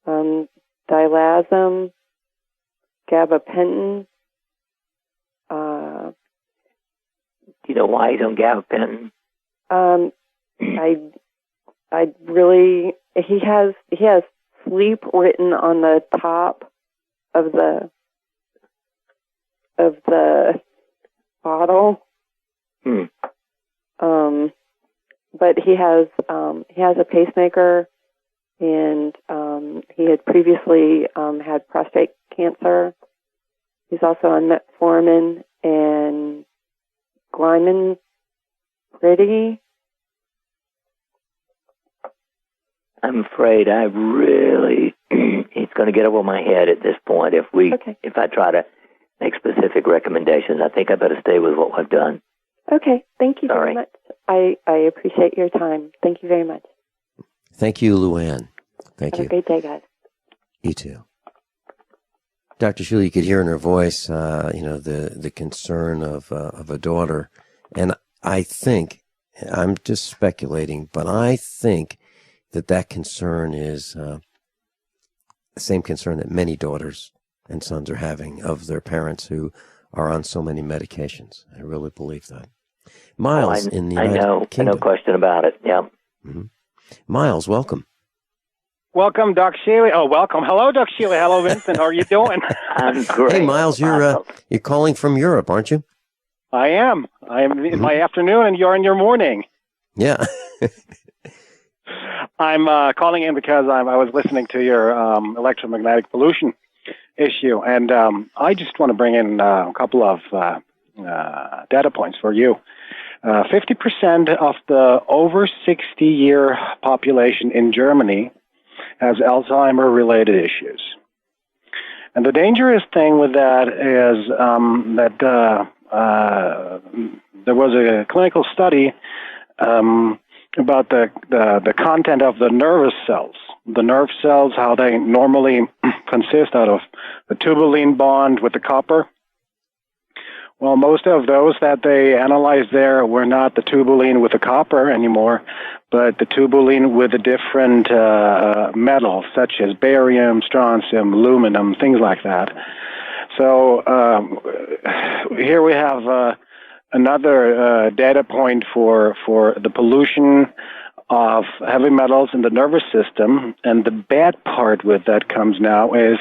dilazam, gabapentin. Do you know why he's on gabapentin? I really, he has sleep written on the top of the bottle. But he has a pacemaker, and he had previously had prostate cancer. He's also on metformin and Glyman Pretty. I'm afraid it's going to get over my head at this point. If I try to make specific recommendations, I think I better stay with what I've done. Okay, thank you very much. I appreciate your time. Thank you very much. Thank you, Luann. Thank you. Have a great day, guys. You too. Dr. Shealy, you could hear in her voice, the concern of a daughter. And I think, I'm just speculating, but I think that concern is the same concern that many daughters and sons are having of their parents who are on so many medications. I really believe that. Miles in the United Kingdom. No question about it. Yeah. Mm-hmm. Miles, welcome. Welcome, Doc Shealy. Oh, welcome. Hello, Doc Shealy. Hello, Vincent. How are you doing? I'm great. Hey, Miles, you're calling from Europe, aren't you? I am. I am in my afternoon, and you're in your morning. Yeah. I'm calling in because I was listening to your electromagnetic pollution issue, and I just want to bring in a couple of data points for you. 50% of the over 60-year population in Germany has Alzheimer-related issues. And the dangerous thing with that is that there was a clinical study about the content of the nervous cells. The nerve cells, how they normally consist out of the tubulin bond with the copper. Well, most of those that they analyzed there were not the tubulin with the copper anymore, but the tubulin with the different metals, such as barium, strontium, aluminum, things like that. So here we have another data point for the pollution of heavy metals in the nervous system. And the bad part with that comes now is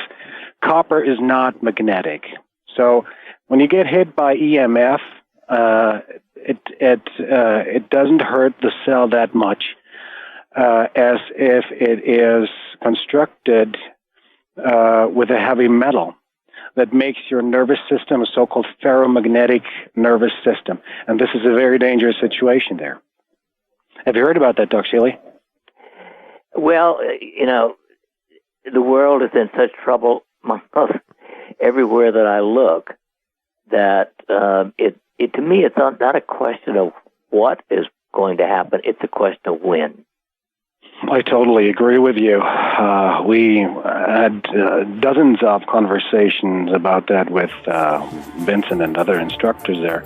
copper is not magnetic. So when you get hit by EMF, it doesn't hurt the cell that much as if it is constructed with a heavy metal that makes your nervous system a so-called ferromagnetic nervous system. And this is a very dangerous situation there. Have you heard about that, Doc Shealy? Well, the world is in such trouble everywhere that I look that to me it's not a question of what is going to happen. It's a question of when. I totally agree with you. We had dozens of conversations about that with Vincent and other instructors there,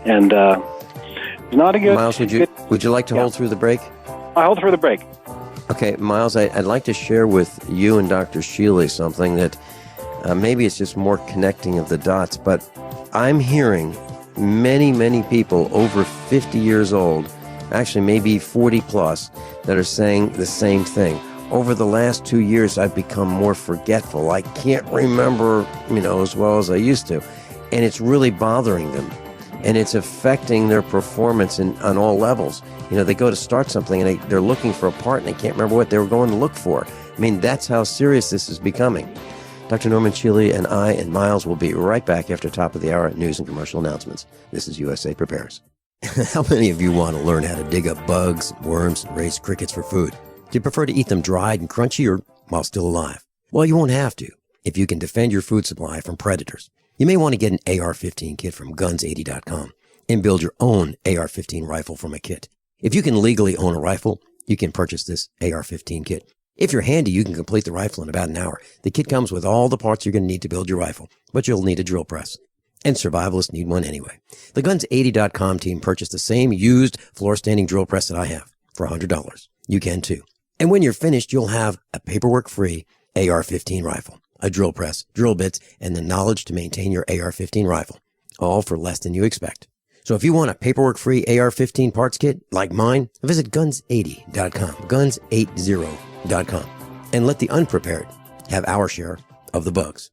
and it's not a good. Miles, would you like to hold through the break? I hold through the break. Okay, Miles, I'd like to share with you and Dr. Shealy something that maybe it's just more connecting of the dots, but I'm hearing many people over 50 years old, actually maybe 40 plus, that are saying the same thing. Over the last 2 years, I've become more forgetful. I can't remember, as well as I used to. And it's really bothering them. And it's affecting their performance on all levels. They go to start something and they're looking for a part and they can't remember what they were going to look for. I mean, that's how serious this is becoming. Dr. Norman Shealy and I and Miles will be right back after top of the hour news and commercial announcements. This is USA Prepares. How many of you want to learn how to dig up bugs, worms, and raise crickets for food? Do you prefer to eat them dried and crunchy or while still alive? Well, you won't have to if you can defend your food supply from predators. You may want to get an AR-15 kit from guns80.com and build your own AR-15 rifle from a kit. If you can legally own a rifle, you can purchase this AR-15 kit. If you're handy, you can complete the rifle in about an hour. The kit comes with all the parts you're going to need to build your rifle, but you'll need a drill press. And survivalists need one anyway. The Guns80.com team purchased the same used floor-standing drill press that I have for $100. You can too. And when you're finished, you'll have a paperwork-free AR-15 rifle, a drill press, drill bits, and the knowledge to maintain your AR-15 rifle, all for less than you expect. So if you want a paperwork-free AR-15 parts kit like mine, visit Guns80.com, Guns80.com, and let the unprepared have our share of the bugs.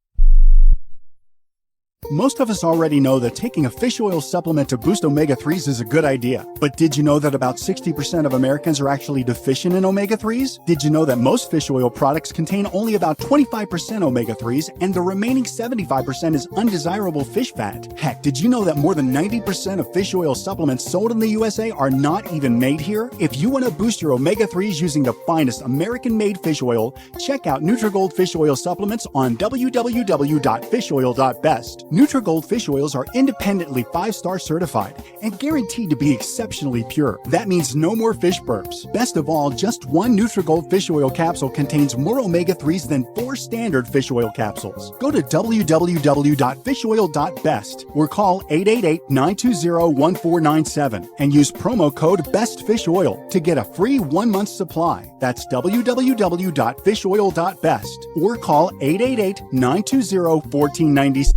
Most of us already know that taking a fish oil supplement to boost omega-3s is a good idea. But did you know that about 60% of Americans are actually deficient in omega-3s? Did you know that most fish oil products contain only about 25% omega-3s and the remaining 75% is undesirable fish fat? Heck, did you know that more than 90% of fish oil supplements sold in the USA are not even made here? If you want to boost your omega-3s using the finest American-made fish oil, check out Nutrigold Fish Oil Supplements on www.fishoil.best. Nutrigold fish oils are independently 5-star certified and guaranteed to be exceptionally pure. That means no more fish burps. Best of all, just one Nutrigold fish oil capsule contains more omega-3s than 4 standard fish oil capsules. Go to www.fishoil.best or call 888-920-1497 and use promo code BESTFISHOIL to get a free 1-month supply. That's www.fishoil.best or call 888-920-1497.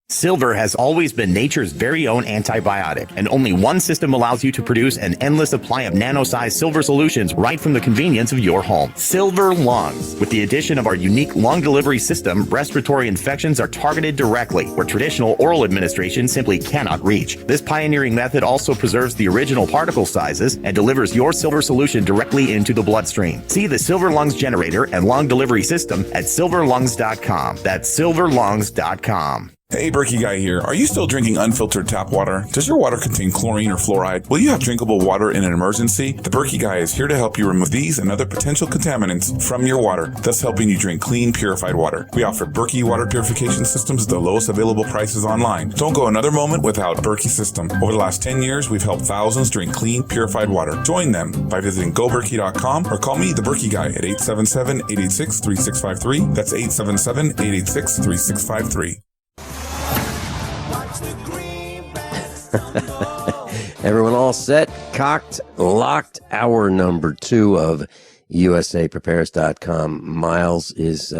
Silver has always been nature's very own antibiotic, and only one system allows you to produce an endless supply of nano-sized silver solutions right from the convenience of your home. Silver Lungs. With the addition of our unique lung delivery system, respiratory infections are targeted directly, where traditional oral administration simply cannot reach. This pioneering method also preserves the original particle sizes and delivers your silver solution directly into the bloodstream. See the Silver Lungs generator and lung delivery system at silverlungs.com. That's silverlungs.com. Hey, Berkey Guy here. Are you still drinking unfiltered tap water? Does your water contain chlorine or fluoride? Will you have drinkable water in an emergency? The Berkey Guy is here to help you remove these and other potential contaminants from your water, thus helping you drink clean, purified water. We offer Berkey water purification systems at the lowest available prices online. Don't go another moment without Berkey system. Over the last 10 years, we've helped thousands drink clean, purified water. Join them by visiting goberkey.com or call me, the Berkey Guy, at 877-886-3653. That's 877-886-3653. Everyone all set, cocked, locked. Hour number 2 of USAPrepares.com. Miles is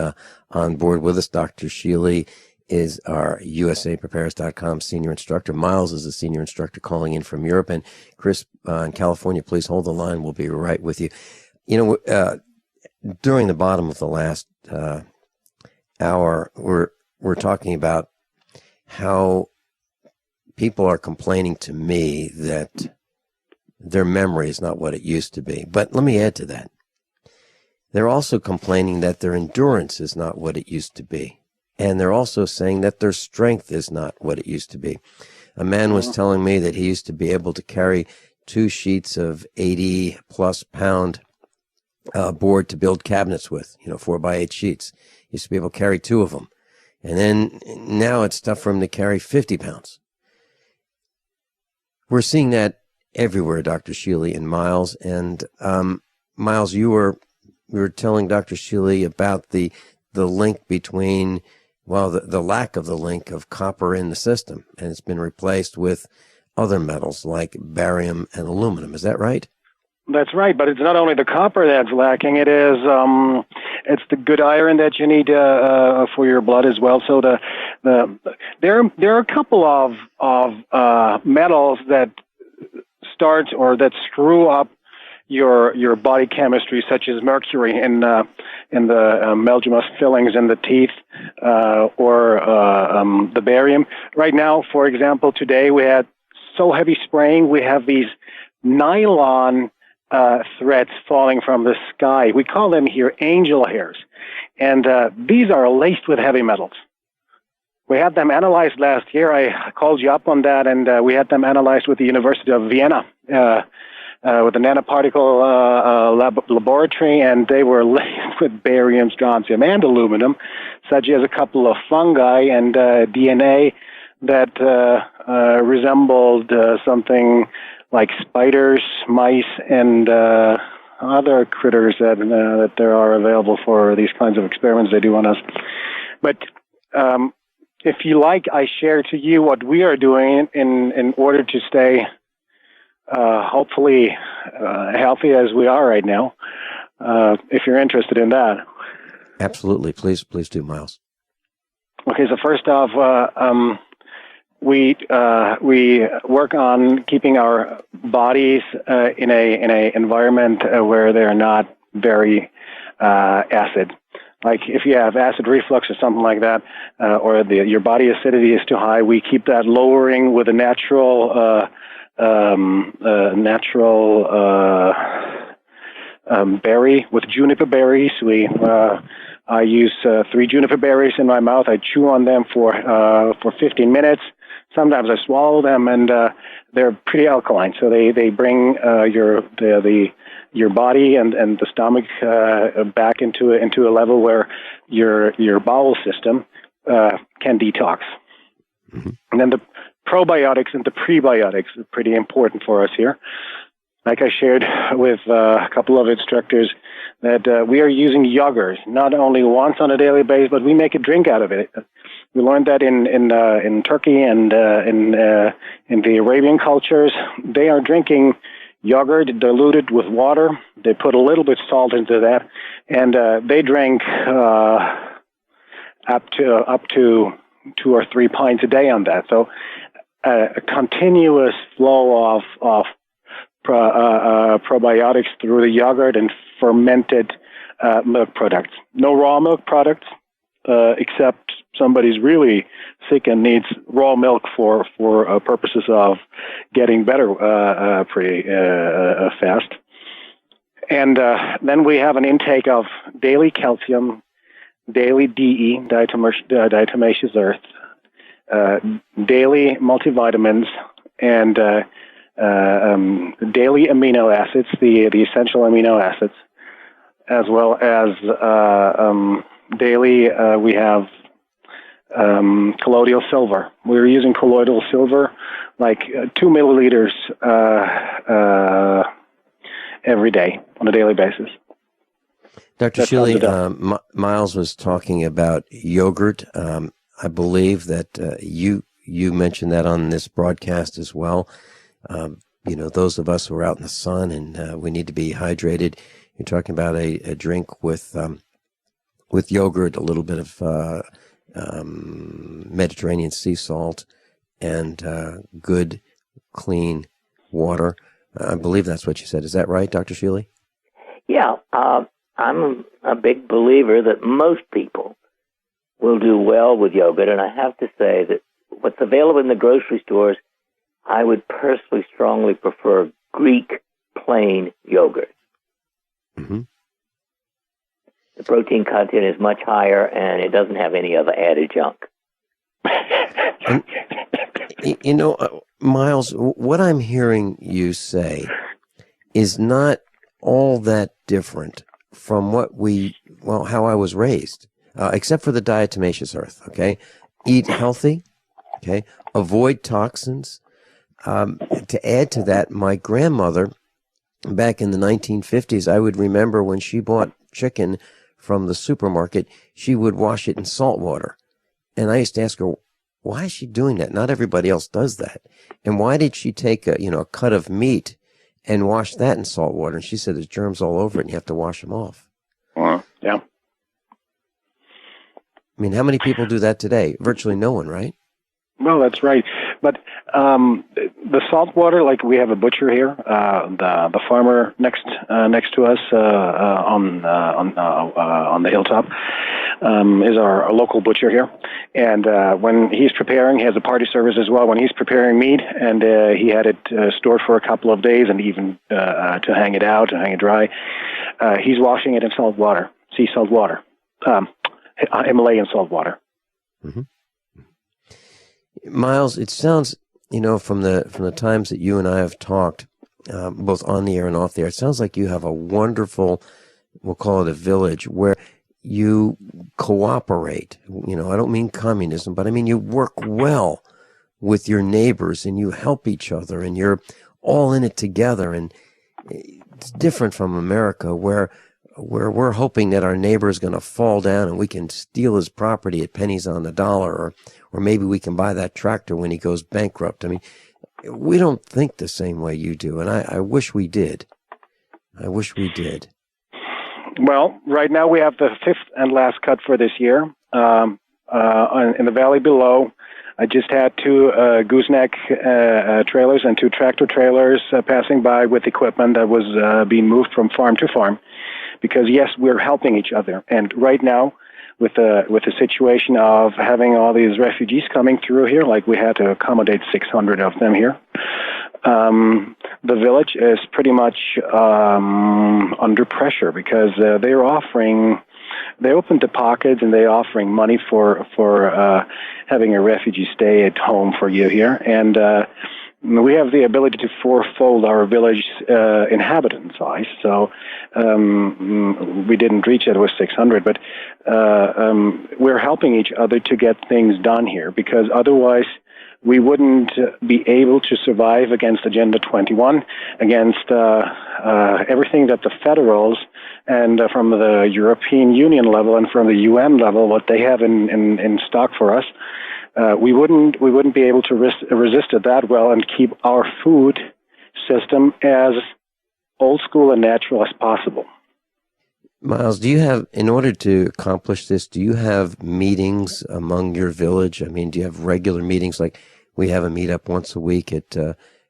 on board with us. Dr. Shealy is our USAPrepares.com senior instructor. Miles is a senior instructor calling in from Europe. And Chris in California, please hold the line. We'll be right with you. You know, during the bottom of the last hour, we're talking about how people are complaining to me that their memory is not what it used to be. But let me add to that. They're also complaining that their endurance is not what it used to be. And they're also saying that their strength is not what it used to be. A man was telling me that he used to be able to carry 2 sheets of 80-plus pound board to build cabinets with, 4x8 sheets. He used to be able to carry 2 of them. And then now it's tough for him to carry 50 pounds. We're seeing that everywhere, Dr. Shealy and Miles. And Miles, we were telling Dr. Shealy about the link between, well, the lack of the link of copper in the system, and it's been replaced with other metals like barium and aluminum. Is that right? That's right, but it's not only the copper that's lacking. It is it's the good iron that you need for your blood as well. So there are a couple of metals that start or that screw up your body chemistry, such as mercury in the meldrumous fillings in the teeth, or the barium. Right now, for example, today we had so heavy spraying, we have these nylon threads falling from the sky. We call them here angel hairs, and these are laced with heavy metals. We had them analyzed last year. I called you up on that, and we had them analyzed with the University of Vienna, with the nanoparticle laboratory, and they were laced with barium, strontium, and aluminum, such as a couple of fungi and DNA that resembled something like spiders, mice, and other critters that there are available for these kinds of experiments they do on us. But if you like, I share to you what we are doing in order to stay hopefully healthy as we are right now, if you're interested in that. Absolutely. Please do, Miles. Okay, so first off, we work on keeping our bodies in a environment where they're not very acid. Like if you have acid reflux or something like that, or your body acidity is too high, we keep that lowering with a natural berry with juniper berries. I use 3 juniper berries in my mouth. I chew on them for 15 minutes. Sometimes I swallow them, and they're pretty alkaline. So they bring your body and the stomach back into a level where your bowel system can detox. Mm-hmm. And then the probiotics and the prebiotics are pretty important for us here. Like I shared with a couple of instructors, that we are using yogurt not only once on a daily basis, but we make a drink out of it. We learned that in Turkey and in the Arabian cultures. They are drinking yogurt diluted with water. They put a little bit of salt into that, and they drink up to 2 or 3 pints a day on that. So a continuous flow of probiotics through the yogurt and fermented milk products. No raw milk products, except somebody's really sick and needs raw milk for purposes of getting better pretty fast. And then we have an intake of daily calcium, daily DE, diatomaceous earth, daily multivitamins, and daily amino acids, the essential amino acids, as well as daily we have colloidal silver. We're using colloidal silver like 2 milliliters every day on a daily basis. Dr. Shealy, Miles was talking about yogurt. I believe that you mentioned that on this broadcast as well. Those of us who are out in the sun and we need to be hydrated. You're talking about a drink with yogurt, a little bit of Mediterranean sea salt, and good, clean water. I believe that's what you said. Is that right, Dr. Shealy? Yeah, I'm a big believer that most people will do well with yogurt, and I have to say that what's available in the grocery stores, I would personally strongly prefer Greek plain yogurt. Mm-hmm. The protein content is much higher, and it doesn't have any other added junk. Miles, what I'm hearing you say is not all that different from how I was raised, except for the diatomaceous earth, okay? Eat healthy, okay? Avoid toxins. To add to that, my grandmother, back in the 1950s, I would remember when she bought chicken from the supermarket, she would wash it in salt water. And I used to ask her, why is she doing that? Not everybody else does that. And why did she take a cut of meat and wash that in salt water? And she said there's germs all over it and you have to wash them off. Yeah. I mean, how many people do that today? Virtually no one, right? Well, that's right. But the salt water, like we have a butcher here, the farmer next to us on the hilltop is our local butcher here. And when he's preparing, he has a party service as well. When he's preparing meat, and he had it stored for a couple of days, and even to hang it out, to hang it dry, he's washing it in salt water, sea salt water, Himalayan salt water. Mm-hmm. Miles, it sounds, from the times that you and I have talked, both on the air and off the air, it sounds like you have a wonderful, we'll call it a village, where you cooperate. I don't mean communism, but I mean you work well with your neighbors and you help each other and you're all in it together. And it's different from America, where we're hoping that our neighbor is going to fall down and we can steal his property at pennies on the dollar, or maybe we can buy that tractor when he goes bankrupt. I mean, we don't think the same way you do, and I wish we did. I wish we did. Well, right now we have the fifth and last cut for this year. In the valley below, I just had two gooseneck trailers and two tractor trailers passing by with equipment that was being moved from farm to farm. Because yes, we're helping each other, and right now, with the situation of having all these refugees coming through here, like we had to accommodate 600 of them here, the village is pretty much under pressure because they're open to pockets and they're offering money for having a refugee stay at home for you here, and we have the ability to fourfold our village inhabitant size. So we didn't reach it with 600, but we're helping each other to get things done here, because otherwise we wouldn't be able to survive against Agenda 21, against everything that the federals and from the European Union level and from the UN level, what they have in stock for us. We wouldn't be able to resist it that well and keep our food system as old school and natural as possible. Miles, in order to accomplish this, do you have meetings among your village? I mean, do you have regular meetings? Like we have a meetup once a week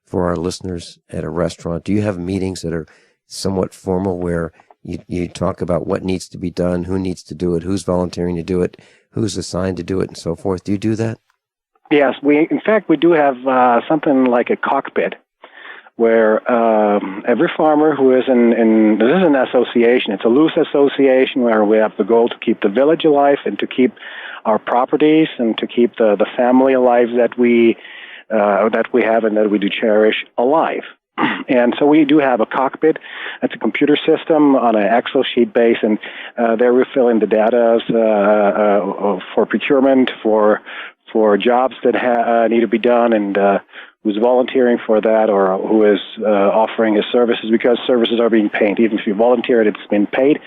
for our listeners at a restaurant. Do you have meetings that are somewhat formal where you talk about what needs to be done, who needs to do it, who's volunteering to do it, who's assigned to do it, and so forth? Do you do that? Yes, we do have something like a cockpit where every farmer who is in this is an association. It's a loose association where we have the goal to keep the village alive and to keep our properties and to keep the family alive that we have and that we do cherish alive. And so we do have a cockpit. It's a computer system on an Excel sheet base, and there we fill in the data for procurement, for jobs that need to be done, and who's volunteering for that or who is offering his services, because services are being paid. Even if you volunteer, it's been paid.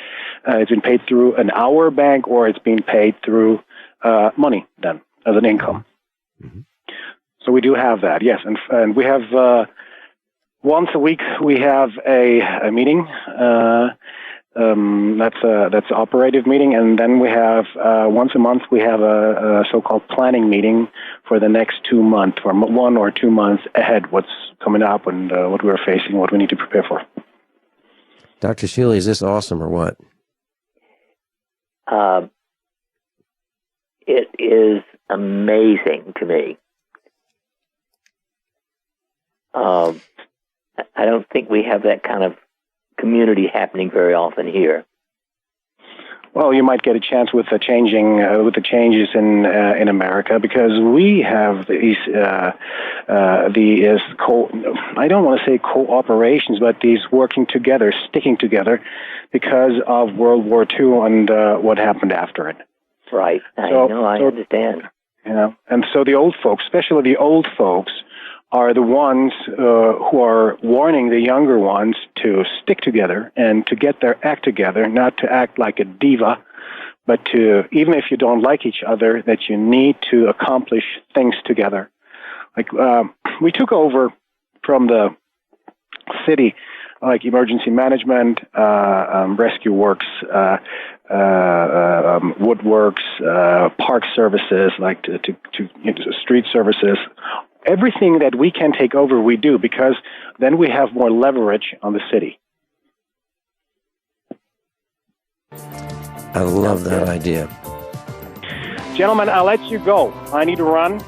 It's been paid through an hour bank, or it's being paid through money then as an income. Mm-hmm. So we do have that, yes, and we have. Once a week, we have a meeting. That's an operative meeting, and then we have once a month we have a so-called planning meeting for the next 2 months, or 1 or 2 months ahead. What's coming up and what we're facing, what we need to prepare for. Dr. Shealy, is this awesome or what? It is amazing to me. I don't think we have that kind of community happening very often here. Well, you might get a chance with the changes in America, because we have these I don't want to say cooperations, but these working together, sticking together, because of World War II and what happened after it. Right. I understand. And so the old folks, especially the old folks, are the ones who are warning the younger ones to stick together and to get their act together, not to act like a diva, but to, even if you don't like each other, that you need to accomplish things together. Like, we took over from the city, like emergency management, rescue works, woodworks, park services, like to street services. Everything that we can take over, we do, because then we have more leverage on the city. I love that idea. Gentlemen, I'll let you go. I need to run.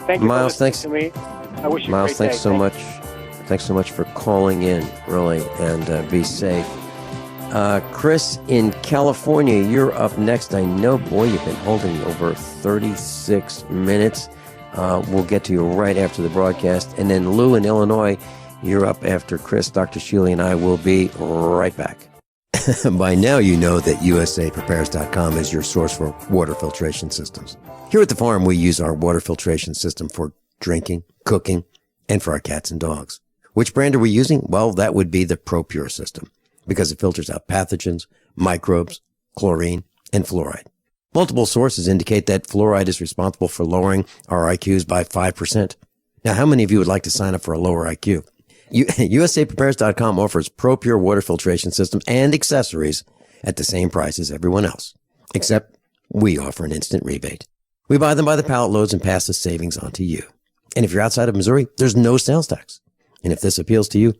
Thank you Miles, for listening to me. I wish you Miles, a great thanks day. so much. Thanks so much for calling in, really, and be safe. Chris in California, you're up next. I know, boy, you've been holding over 36 minutes. We'll get to you right after the broadcast. And then Lou in Illinois, you're up after Chris. Dr. Shealy and I will be right back. By now, you know that USAPrepares.com is your source for water filtration systems. Here at the farm, we use our water filtration system for drinking, cooking, and for our cats and dogs. Which brand are we using? Well, that would be the ProPure system, because it filters out pathogens, microbes, chlorine, and fluoride. Multiple sources indicate that fluoride is responsible for lowering our IQs by 5%. Now, how many of you would like to sign up for a lower IQ? USAPrepares.com offers ProPure water filtration systems and accessories at the same price as everyone else, except we offer an instant rebate. We buy them by the pallet loads and pass the savings on to you. And if you're outside of Missouri, there's no sales tax. And if this appeals to you,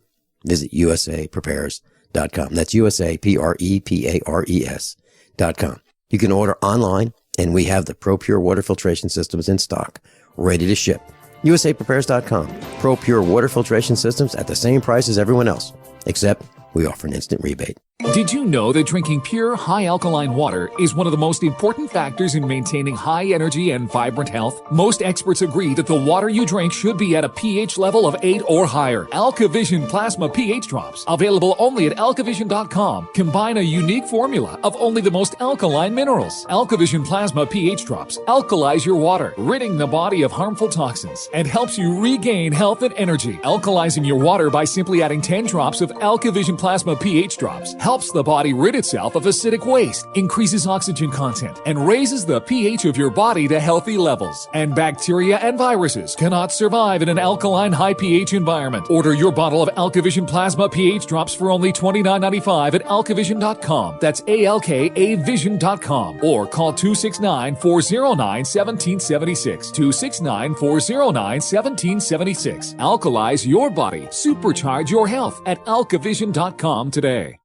visit USAPrepares.com. That's USAPrepares.com. You can order online, and we have the ProPure water filtration systems in stock, ready to ship. USAPrepares.com. ProPure water filtration systems at the same price as everyone else, except we offer an instant rebate. Did you know that drinking pure, high alkaline water is one of the most important factors in maintaining high energy and vibrant health? Most experts agree that the water you drink should be at a pH level of 8 or higher. AlkaVision Plasma pH drops, available only at alkavision.com, combine a unique formula of only the most alkaline minerals. AlkaVision Plasma pH drops alkalize your water, ridding the body of harmful toxins, and helps you regain health and energy. Alkalizing your water by simply adding 10 drops of AlkaVision Plasma pH drops helps the body rid itself of acidic waste, increases oxygen content, and raises the pH of your body to healthy levels. And bacteria and viruses cannot survive in an alkaline high pH environment. Order your bottle of AlkaVision Plasma pH drops for only $29.95 at alkavision.com. That's ALKAvision.com. Or call 269-409-1776. 269-409-1776. Alkalize your body. Supercharge your health at alkavision.com today.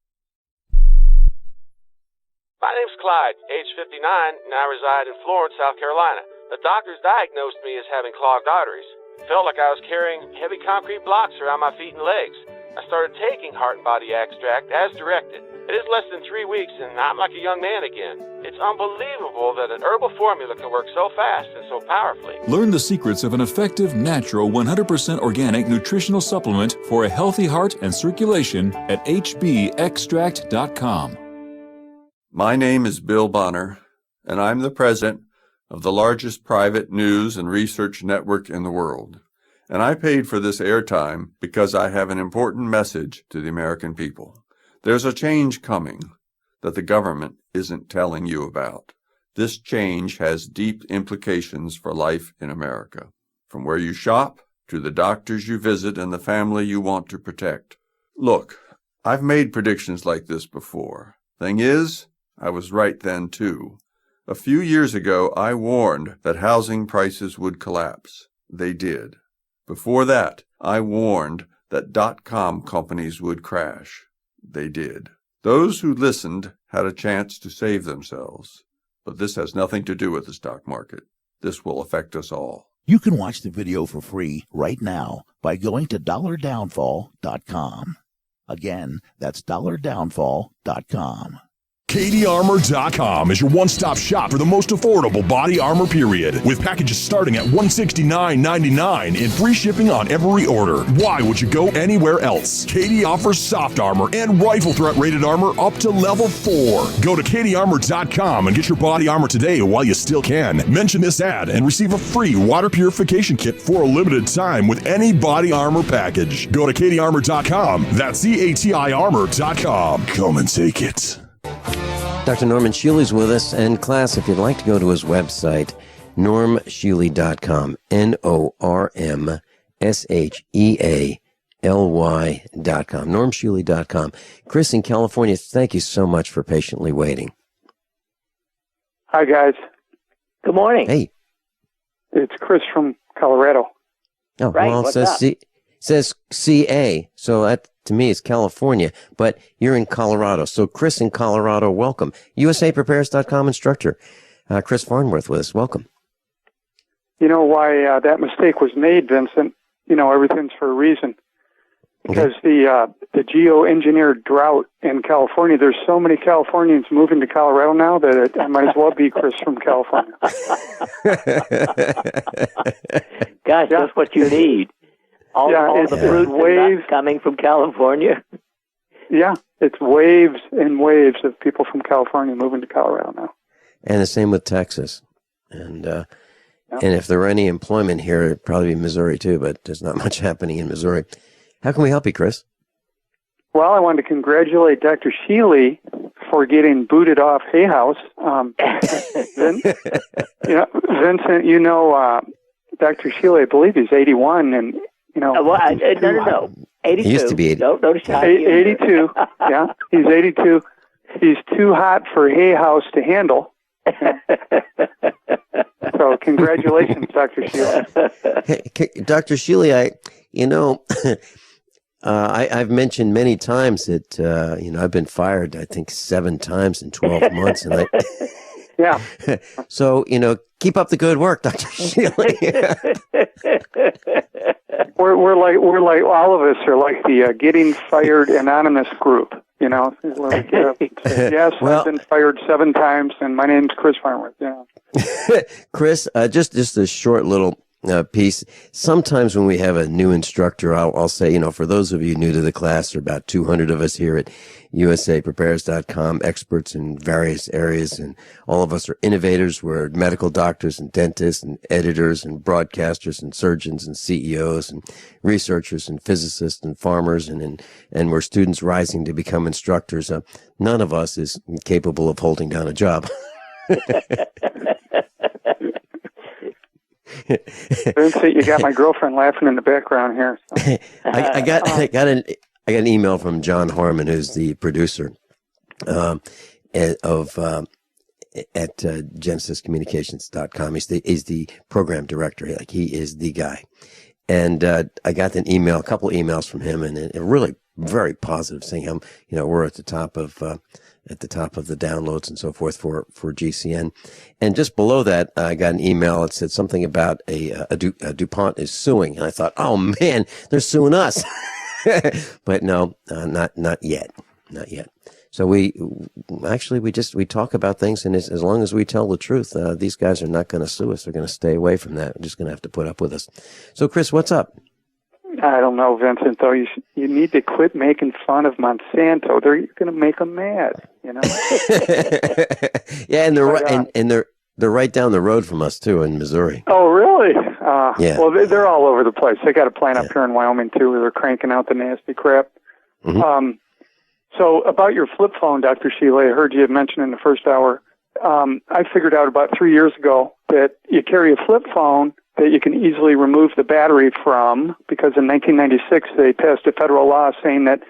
My name's Clyde, age 59, and I reside in Florence, South Carolina. The doctors diagnosed me as having clogged arteries. Felt like I was carrying heavy concrete blocks around my feet and legs. I started taking Heart and Body Extract as directed. It is less than 3 weeks, and I'm like a young man again. It's unbelievable that an herbal formula can work so fast and so powerfully. Learn the secrets of an effective, natural, 100% organic nutritional supplement for a healthy heart and circulation at hbextract.com. My name is Bill Bonner, and I'm the president of the largest private news and research network in the world. And I paid for this airtime because I have an important message to the American people. There's a change coming that the government isn't telling you about. This change has deep implications for life in America, from where you shop to the doctors you visit and the family you want to protect. Look, I've made predictions like this before. Thing is, I was right then, too. A few years ago, I warned that housing prices would collapse. They did. Before that, I warned that .com companies would crash. They did. Those who listened had a chance to save themselves. But this has nothing to do with the stock market. This will affect us all. You can watch the video for free right now by going to $downfall.com. Again, that's $downfall.com. KDArmor.com is your one-stop shop for the most affordable body armor, period. With packages starting at $169.99 and free shipping on every order. Why would you go anywhere else? KD offers soft armor and rifle threat rated armor up to level 4. Go to KDArmor.com and get your body armor today while you still can. Mention this ad and receive a free water purification kit for a limited time with any body armor package. Go to KDArmor.com. That's CATI armor.com. Come and take it. Dr. Norman Shealy's with us, and class, if you'd like to go to his website, normshealy.com, NORMSHEALY.com, normshealy.com. Chris in California, thank you so much for patiently waiting. Hi, guys. Good morning. Hey. It's Chris from Colorado. Oh, Right, well, it what's says CA, so that to me is California, but you're in Colorado. So Chris in Colorado, welcome. USAprepares.com instructor, Chris Farnworth with us. Welcome. You know why that mistake was made, Vincent? You know, everything's for a reason. Because the geoengineered drought in California, there's so many Californians moving to Colorado now that I might as well be Chris from California. Gosh, that's what you need. All the fruits and nuts coming from California. Yeah, it's waves and waves of people from California moving to Colorado now. And the same with Texas. And if there were any employment here, it'd probably be Missouri too, but there's not much happening in Missouri. How can we help you, Chris? Well, I wanted to congratulate Dr. Shealy for getting booted off Hay House. Vincent, Dr. Shealy, I believe he's 81, and no. 82. He used to be 80. No, 82. Yeah, he's 82. He's too hot for Hay House to handle. So, congratulations, Dr. Shealy. Hey, Dr. Shealy, I've mentioned many times that I've been fired, I think, 7 times in 12 months, and yeah. So keep up the good work, Dr. Shealy. We're like all of us are like the Getting Fired Anonymous group. Yes, I've been fired 7 times, and my name's Chris Farnworth. Chris, just a short little piece. Sometimes when we have a new instructor, I'll say, for those of you new to the class, there are about 200 of us here at USAprepares.com, experts in various areas, and all of us are innovators. We're medical doctors and dentists and editors and broadcasters and surgeons and CEOs and researchers and physicists and farmers, and we're students rising to become instructors. None of us is capable of holding down a job. Vincent, you got my girlfriend laughing in the background here. So. I got an email from John Harmon, who's the producer at GenesisCommunications.com. He's the program director. He is the guy. And I got a couple emails from him, and a really very positive, saying him, we're at the top of the downloads and so forth for GCN. And just below that, I got an email that said something about a DuPont is suing. And I thought, oh man, they're suing us. But no, not yet. Not yet. So we talk about things, and as long as we tell the truth, these guys are not going to sue us. They're going to stay away from that. They're just going to have to put up with us. So Chris, what's up? I don't know, Vincent, though. You need to quit making fun of Monsanto. You're going to make them mad, Yeah, and they're right down the road from us too in Missouri. Oh, really? Yeah. Well, they're all over the place. They got a plant up here in Wyoming too, where they're cranking out the nasty crap. Mm-hmm. So about your flip phone, Dr. Shealy, I heard you mention in the first hour. I figured out about 3 years ago that you carry a flip phone that you can easily remove the battery from, because in 1996 they passed a federal law saying that,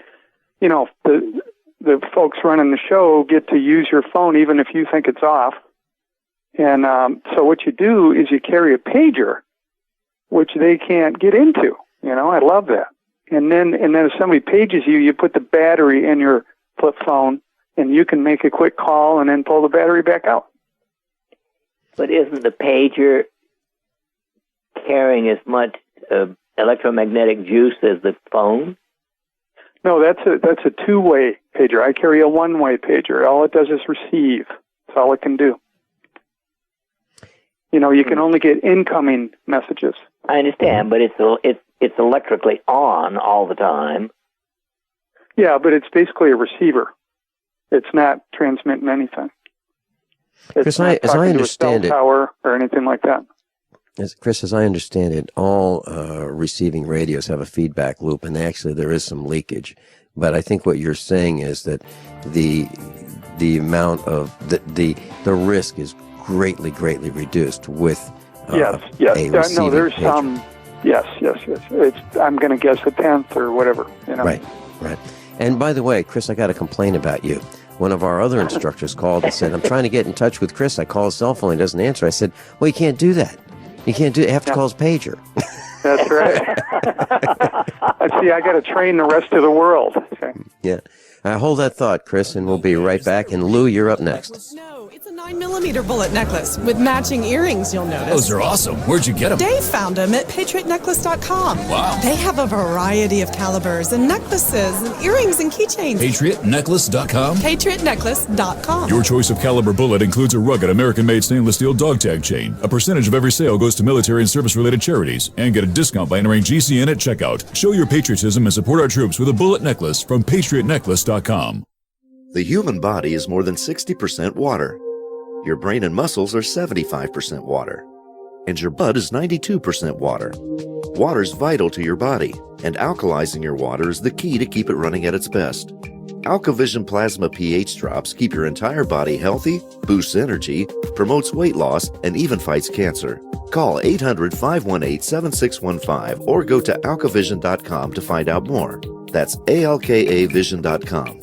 the folks running the show get to use your phone even if you think it's off. And so what you do is you carry a pager, which they can't get into. I love that. And then if somebody pages you put the battery in your flip phone, and you can make a quick call and then pull the battery back out. But isn't the pager carrying as much electromagnetic juice as the phone? No, that's a two-way pager. I carry a one-way pager. All it does is receive. That's all it can do. You can only get incoming messages. I understand, but it's electrically on all the time. Yeah, but it's basically a receiver. It's not transmitting anything. Chris, as I understand it, tower or anything like that. Chris, as I understand it, all receiving radios have a feedback loop, and there is some leakage. But I think what you're saying is that the amount of the risk is greatly reduced with yes. a receiving no, there's pager. some. Yes. I'm going to guess a tenth or whatever. Right. And by the way, Chris, I got a complaint about you. One of our other instructors called and said, "I'm trying to get in touch with Chris. I call his cell phone, he doesn't answer." I said, "Well, you can't do that. You can't do it. You have to call his pager." That's right. I got to train the rest of the world. Okay. Yeah. Hold that thought, Chris, and we'll be right back. And Lou, you're up next. No, it's a 9mm bullet necklace with matching earrings, you'll notice. Those are awesome. Where'd you get them? Dave found them at patriotnecklace.com. Wow. They have a variety of calibers and necklaces and earrings and keychains. PatriotNecklace.com? PatriotNecklace.com. Your choice of caliber bullet includes a rugged American-made stainless steel dog tag chain. A percentage of every sale goes to military and service-related charities. And get a discount by entering GCN at checkout. Show your patriotism and support our troops with a bullet necklace from PatriotNecklace.com. The human body is more than 60% water. Your brain and muscles are 75% water. And your blood is 92% water. Water is vital to your body, and alkalizing your water is the key to keep it running at its best. AlkaVision Plasma pH drops keep your entire body healthy, boosts energy, promotes weight loss, and even fights cancer. Call 800-518-7615 or go to alkavision.com to find out more. That's ALKAvision.com.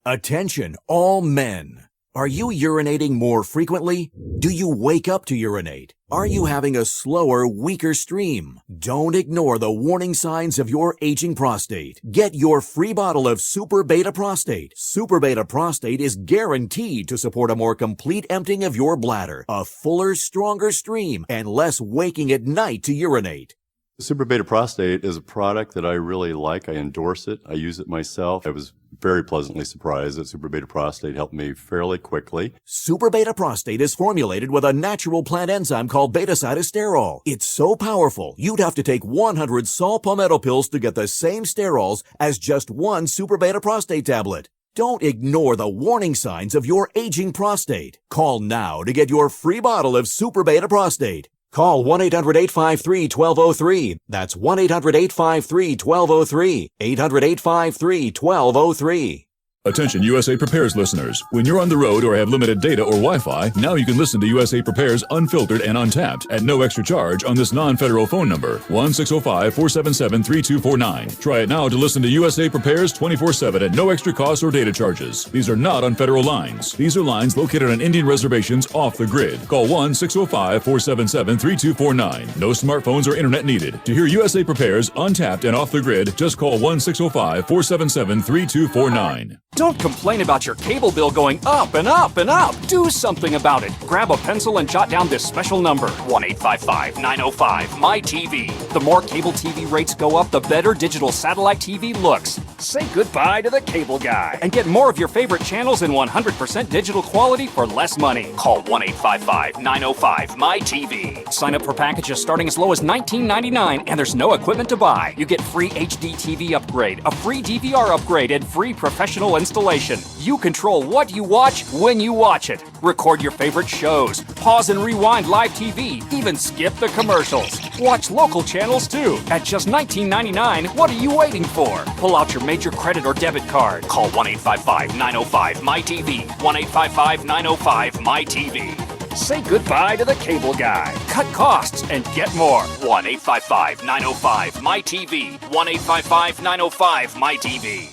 Attention, all men. Are you urinating more frequently? Do you wake up to urinate? Are you having a slower, weaker stream? Don't ignore the warning signs of your aging prostate. Get your free bottle of Super Beta Prostate. Super Beta Prostate is guaranteed to support a more complete emptying of your bladder, a fuller, stronger stream, and less waking at night to urinate. Super Beta Prostate is a product that I really like. I endorse it. I use it myself. I was very pleasantly surprised that Super Beta Prostate helped me fairly quickly. Super Beta Prostate is formulated with a natural plant enzyme called beta-cytosterol. It's so powerful, you'd have to take 100 saw palmetto pills to get the same sterols as just one Super Beta Prostate tablet. Don't ignore the warning signs of your aging prostate. Call now to get your free bottle of Super Beta Prostate. Call 1-800-853-1203. That's 1-800-853-1203. 800-853-1203. Attention USA Prepares listeners. When you're on the road or have limited data or Wi-Fi, now you can listen to USA Prepares Unfiltered and Untapped at no extra charge on this non-federal phone number, 1-605-477-3249. Try it now to listen to USA Prepares 24/7 at no extra cost or data charges. These are not on federal lines. These are lines located on Indian reservations off the grid. Call 1-605-477-3249. No smartphones or internet needed. To hear USA Prepares Untapped and Off the Grid, just call 1-605-477-3249. Don't complain about your cable bill going up and up and up. Do something about it. Grab a pencil and jot down this special number, 1-855-905-MY-TV. The more cable TV rates go up, the better digital satellite TV looks. Say goodbye to the cable guy and get more of your favorite channels in 100% digital quality for less money. Call 1-855-905-MY-TV. Sign up for packages starting as low as $19.99, and there's no equipment to buy. You get free HD TV upgrade, a free DVR upgrade, and free professional installation. You control what you watch when you watch it. Record your favorite shows, pause and rewind live TV, even skip the commercials. Watch local channels too. At just $19.99, what are you waiting for? Pull out your major credit or debit card. Call 1-855-905-MY-TV. 1-855-905-MY-TV. Say goodbye to the cable guy. Cut costs and get more. 1-855-905-MY-TV. 1-855-905-MY-TV.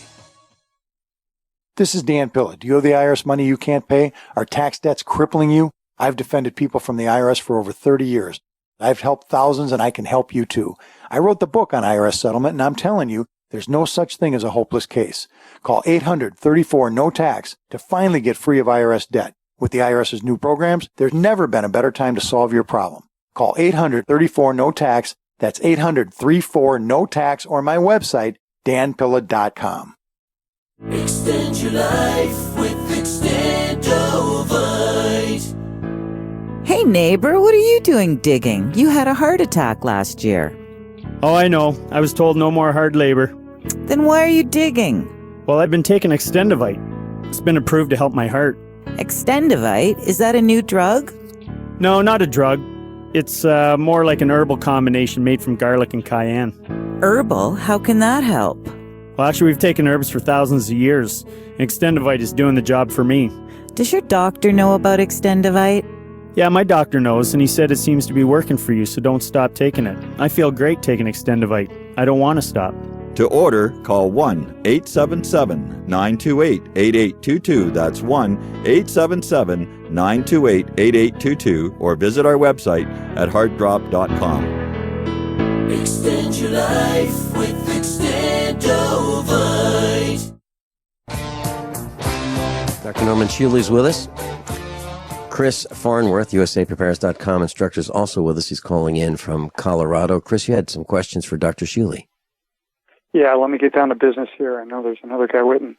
This is Dan Pilla. Do you owe the IRS money you can't pay? Are tax debts crippling you? I've defended people from the IRS for over 30 years. I've helped thousands, and I can help you too. I wrote the book on IRS settlement, and I'm telling you, there's no such thing as a hopeless case. Call 800-34-NO-TAX to finally get free of IRS debt. With the IRS's new programs, there's never been a better time to solve your problem. Call 800-34-NO-TAX That's 800-34-NO-TAX or my website, danpilla.com. Extend your life with Extendovite. Hey neighbor, what are you doing digging? You had a heart attack last year. Oh, I know. I was told no more hard labor. Then why are you digging? Well, I've been taking Extendovite. It's been approved to help my heart. Extendovite? Is that a new drug? No, not a drug. It's more like an herbal combination made from garlic and cayenne. Herbal? How can that help? Well, actually, we've taken herbs for thousands of years. Extendovite is doing the job for me. Does your doctor know about Extendovite? Yeah, my doctor knows, and he said it seems to be working for you, so don't stop taking it. I feel great taking Extendovite. I don't want to stop. To order, call 1-877-928-8822. That's 1-877-928-8822. Or visit our website at heartdrop.com. Extend your life with Extendovite. Dr. Norman Shealy's with us. Chris Farnworth, USAPrepares.com instructor, is also with us. He's calling in from Colorado. Chris, you had some questions for Dr. Shealy. Yeah, let me get down to business here. I know there's another guy waiting.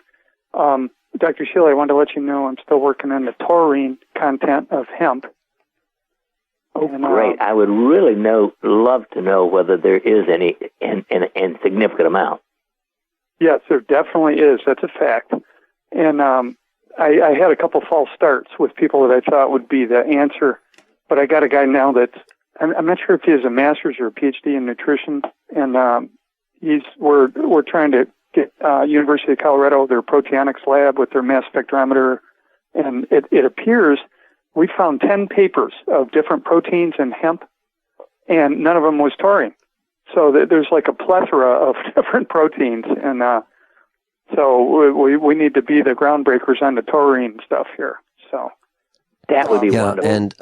Dr. Shealy, I wanted to let you know I'm still working on the taurine content of hemp. Oh, great. I would really love to know whether there is any and significant amount. Yes, there definitely is. That's a fact. And I had a couple false starts with people that I thought would be the answer, but I got a guy now that I'm not sure if he has a master's or a PhD in nutrition, and we're trying to get University of Colorado, their proteomics lab with their mass spectrometer, and it appears we found 10 papers of different proteins in hemp, and none of them was taurine. So there's like a plethora of different proteins, and so we need to be the groundbreakers on the taurine stuff here. So that would be wonderful. And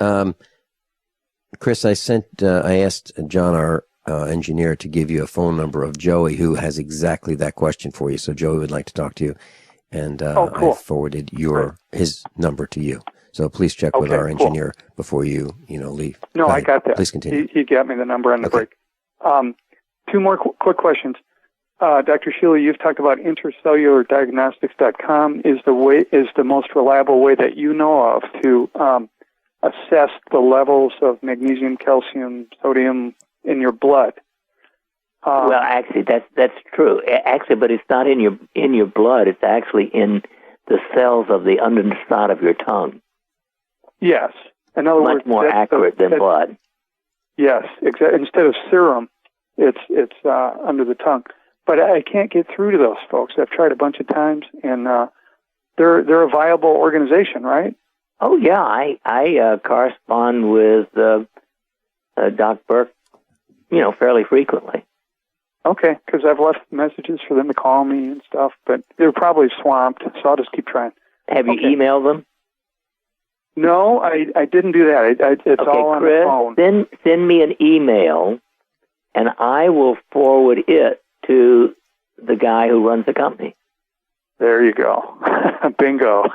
Chris, I asked John, our engineer, to give you a phone number of Joey, who has exactly that question for you. So Joey would like to talk to you, and cool. I forwarded his number to you. So please check with our engineer before you leave. No, I got that. Please continue. He got me the number on the break. Two more quick questions. Dr. Shealy, you've talked about intracellulardiagnostics.com is the most reliable way that you know of to assess the levels of magnesium, calcium, sodium in your blood. Well, actually, that's true. Actually, but it's not in your blood. It's actually in the cells of the underside of your tongue. Yes. In other words, much more accurate than blood. Yes, exactly. Instead of serum, it's under the tongue. But I can't get through to those folks. I've tried a bunch of times, and they're a viable organization, right? Oh yeah, I correspond with Doc Burke, fairly frequently. Okay, because I've left messages for them to call me and stuff, but they're probably swamped, so I'll just keep trying. Have you emailed them? No, I didn't do that. It's all on Chris, the phone. Send me an email, and I will forward it to the guy who runs the company. There you go. Bingo.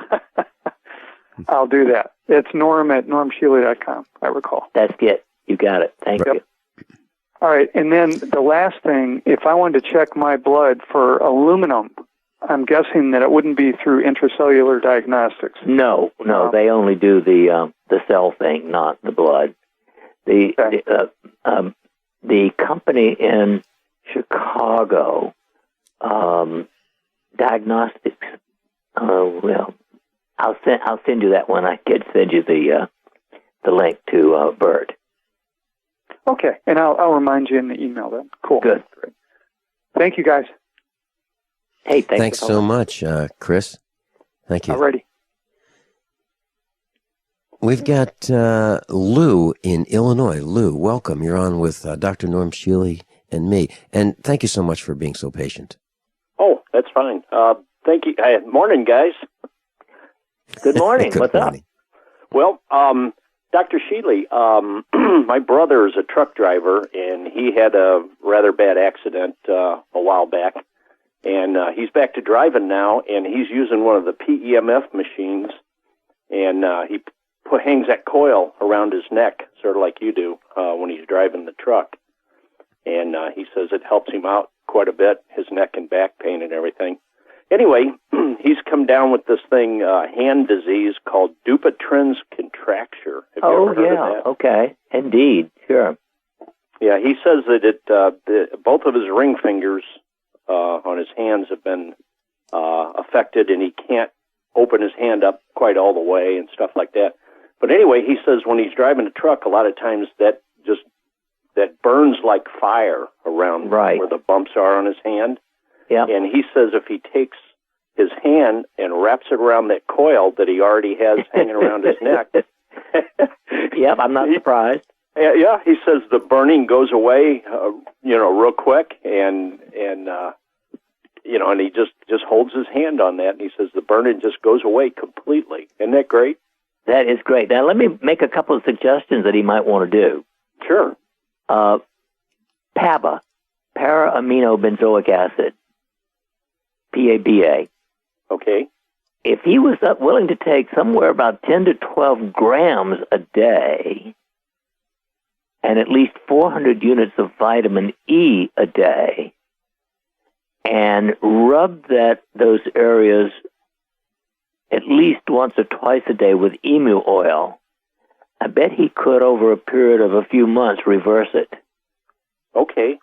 I'll do that. It's Norm at normshealy.com, I recall. That's it. You got it. Thank you. All right, and then the last thing, if I wanted to check my blood for aluminum, I'm guessing that it wouldn't be through intracellular diagnostics. No, they only do the cell thing, not the blood. The company in Chicago, diagnostics. Well, I'll send you that one. I could send you the link to Bird. Okay, and I'll remind you in the email then. Cool. Good. Great. Thank you, guys. Hey, thanks so much, Chris. Thank you. Alrighty. We've got Lou in Illinois. Lou, welcome. You're on with Dr. Norm Shealy and me. And thank you so much for being so patient. Oh, that's fine. Thank you. Morning, guys. Good morning. Good What's morning. up? Well, Dr. Shealy, my brother is a truck driver, and he had a rather bad accident a while back. And he's back to driving now, and he's using one of the PEMF machines, and he hangs that coil around his neck, sort of like you do when he's driving the truck. and he says it helps him out quite a bit, his neck and back pain and everything. Anyway, he's come down with this thing, hand disease called Dupuytren's contracture. Have you ever heard of that? Okay, indeed, sure. Yeah, he says that both of his ring fingers on his hands have been affected, and he can't open his hand up quite all the way and stuff like that. But anyway, he says when he's driving a truck, a lot of times that burns like fire around where the bumps are on his hand. Yeah. And he says if he takes his hand and wraps it around that coil that he already has hanging around his neck. Yep, I'm not surprised. Yeah, he says the burning goes away, real quick, and he just holds his hand on that, and he says the burning just goes away completely. Isn't that great? That is great. Now, let me make a couple of suggestions that he might want to do. Sure. PABA, para-aminobenzoic acid, PABA. Okay. If he was willing to take somewhere about 10 to 12 grams a day and at least 400 units of vitamin E a day and rub those areas at least once or twice a day with emu oil, I bet he could, over a period of a few months, reverse it. Okay.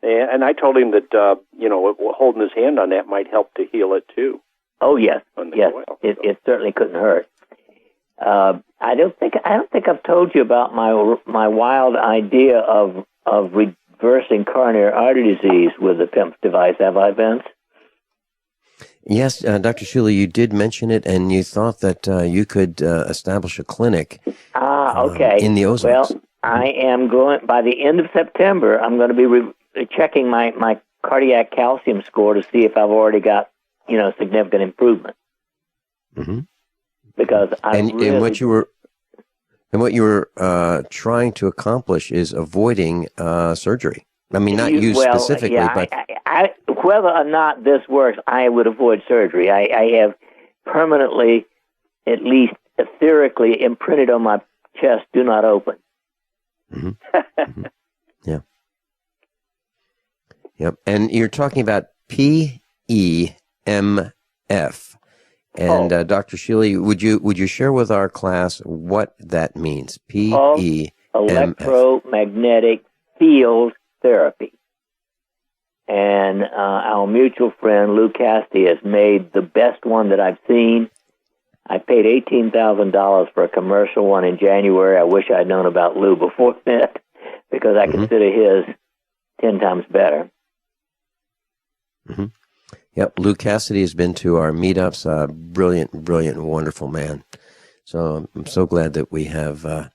And I told him that, holding his hand on that might help to heal it, too. Oh, yes. Yes, coil, it certainly couldn't hurt. I don't think I've told you about my wild idea of reversing coronary artery disease with the PIMP device, have I, Vince? Yes, Dr. Shealy, you did mention it, and you thought that you could establish a clinic okay. In the Ozarks. Well, I am going, by the end of September, I'm going to be checking my cardiac calcium score to see if I've already got, significant improvement. Mm-hmm. Because and what you were trying to accomplish is avoiding surgery. I mean, not you specifically, but I, whether or not this works, I would avoid surgery. I have permanently, at least etherically, imprinted on my chest, do not open. Mm-hmm. Mm-hmm. Yeah. Yep. And you're talking about PEMF. And Dr. Shealy, would you share with our class what that means? PEMF. Electromagnetic field therapy. And our mutual friend Lou Cassidy has made the best one that I've seen. I paid $18,000 for a commercial one in January. I wish I'd known about Lou before that, because I consider his 10 times better. Mm-hmm. Yep, Lou Cassidy has been to our meetups. Brilliant, wonderful man. So I'm so glad that we have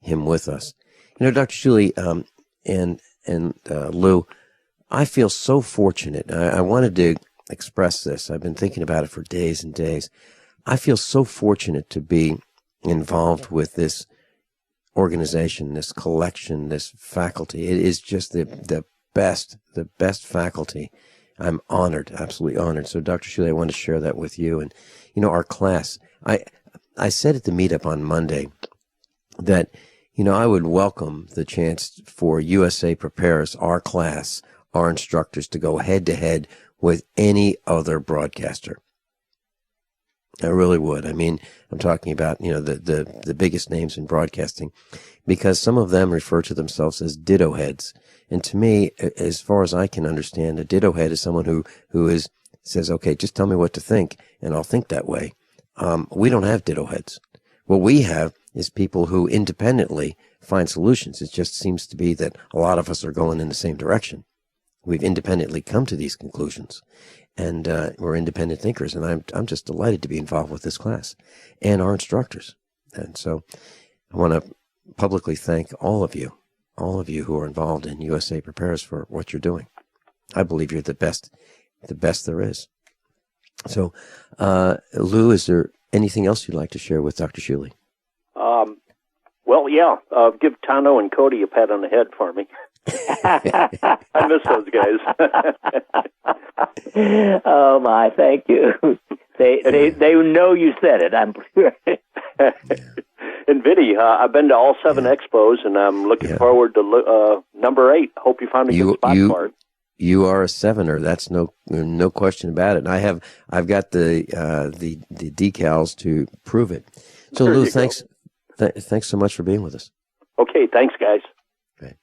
him with us. Dr. Shealy and Lou, I feel so fortunate. I wanted to express this. I've been thinking about it for days and days. I feel so fortunate to be involved with this organization, this collection, this faculty. It is just the best faculty. I'm honored, absolutely honored. So, Dr. Shealy, I want to share that with you. And, our class, I said at the meetup on Monday that, I would welcome the chance for USA Prepares, our class, our instructors, to go head-to-head with any other broadcaster. I really would. I mean, I'm talking about, the biggest names in broadcasting, because some of them refer to themselves as ditto heads. And to me, as far as I can understand, a ditto head is someone who says, okay, just tell me what to think, and I'll think that way. We don't have ditto heads. What we have is people who independently find solutions. It just seems to be that a lot of us are going in the same direction. We've independently come to these conclusions, and we're independent thinkers. And I'm just delighted to be involved with this class and our instructors. And so I want to publicly thank all of you who are involved in USA Prepares for what you're doing. I believe you're the best there is. So, Lou, is there anything else you'd like to share with Dr. Shealy? Give Tano and Cody a pat on the head for me. I miss those guys. Oh my, thank you. They know you said it, I'm sure. And Vinny, I've been to all 7 expos, and I'm looking forward to number 8. Hope you found a good spot for it. You are a 7er. That's no question about it. And I've got the decals to prove it. So Lou, thanks so much for being with us. Okay, thanks, guys. Okay.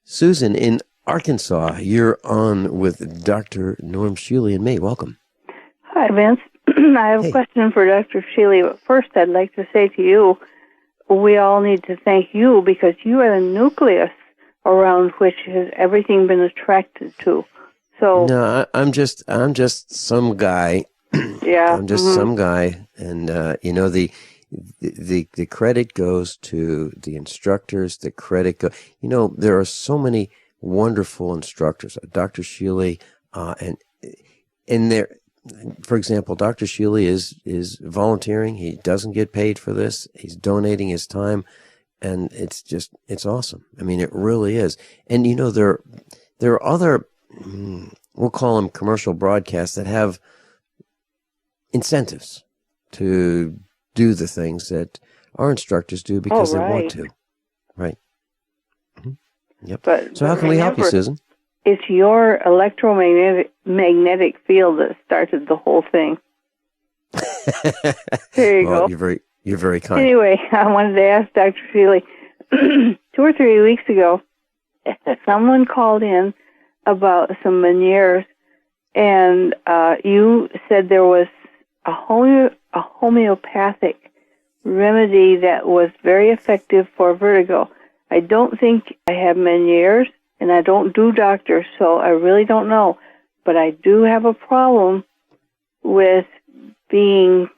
Susan in Arkansas, you're on with Dr. Norm Shealy and me. Welcome. Hi, Vince. I have a question for Dr. Shealy. But first, I'd like to say to you, we all need to thank you because you are the nucleus around which has everything been attracted to. So no, I'm just some guy. Yeah, I'm just some guy, and the credit goes to the instructors. The credit there are so many wonderful instructors, Dr. Shealy, and there. For example, Dr. Shealy is volunteering. He doesn't get paid for this. He's donating his time, and it's awesome. I mean, it really is. And there are other, we'll call them commercial broadcasts that have incentives to do the things that our instructors do because they want to. Right. Mm-hmm. Yep. So how can we help you, Susan? It's your electromagnetic field that started the whole thing. There you go. You're very kind. Anyway, I wanted to ask Dr. Shealy, 2 or 3 weeks ago, someone called in about some Meniere's, and you said there was a homeopathic remedy that was very effective for vertigo. I don't think I have Meniere's, and I don't do doctors, so I really don't know. But I do have a problem with being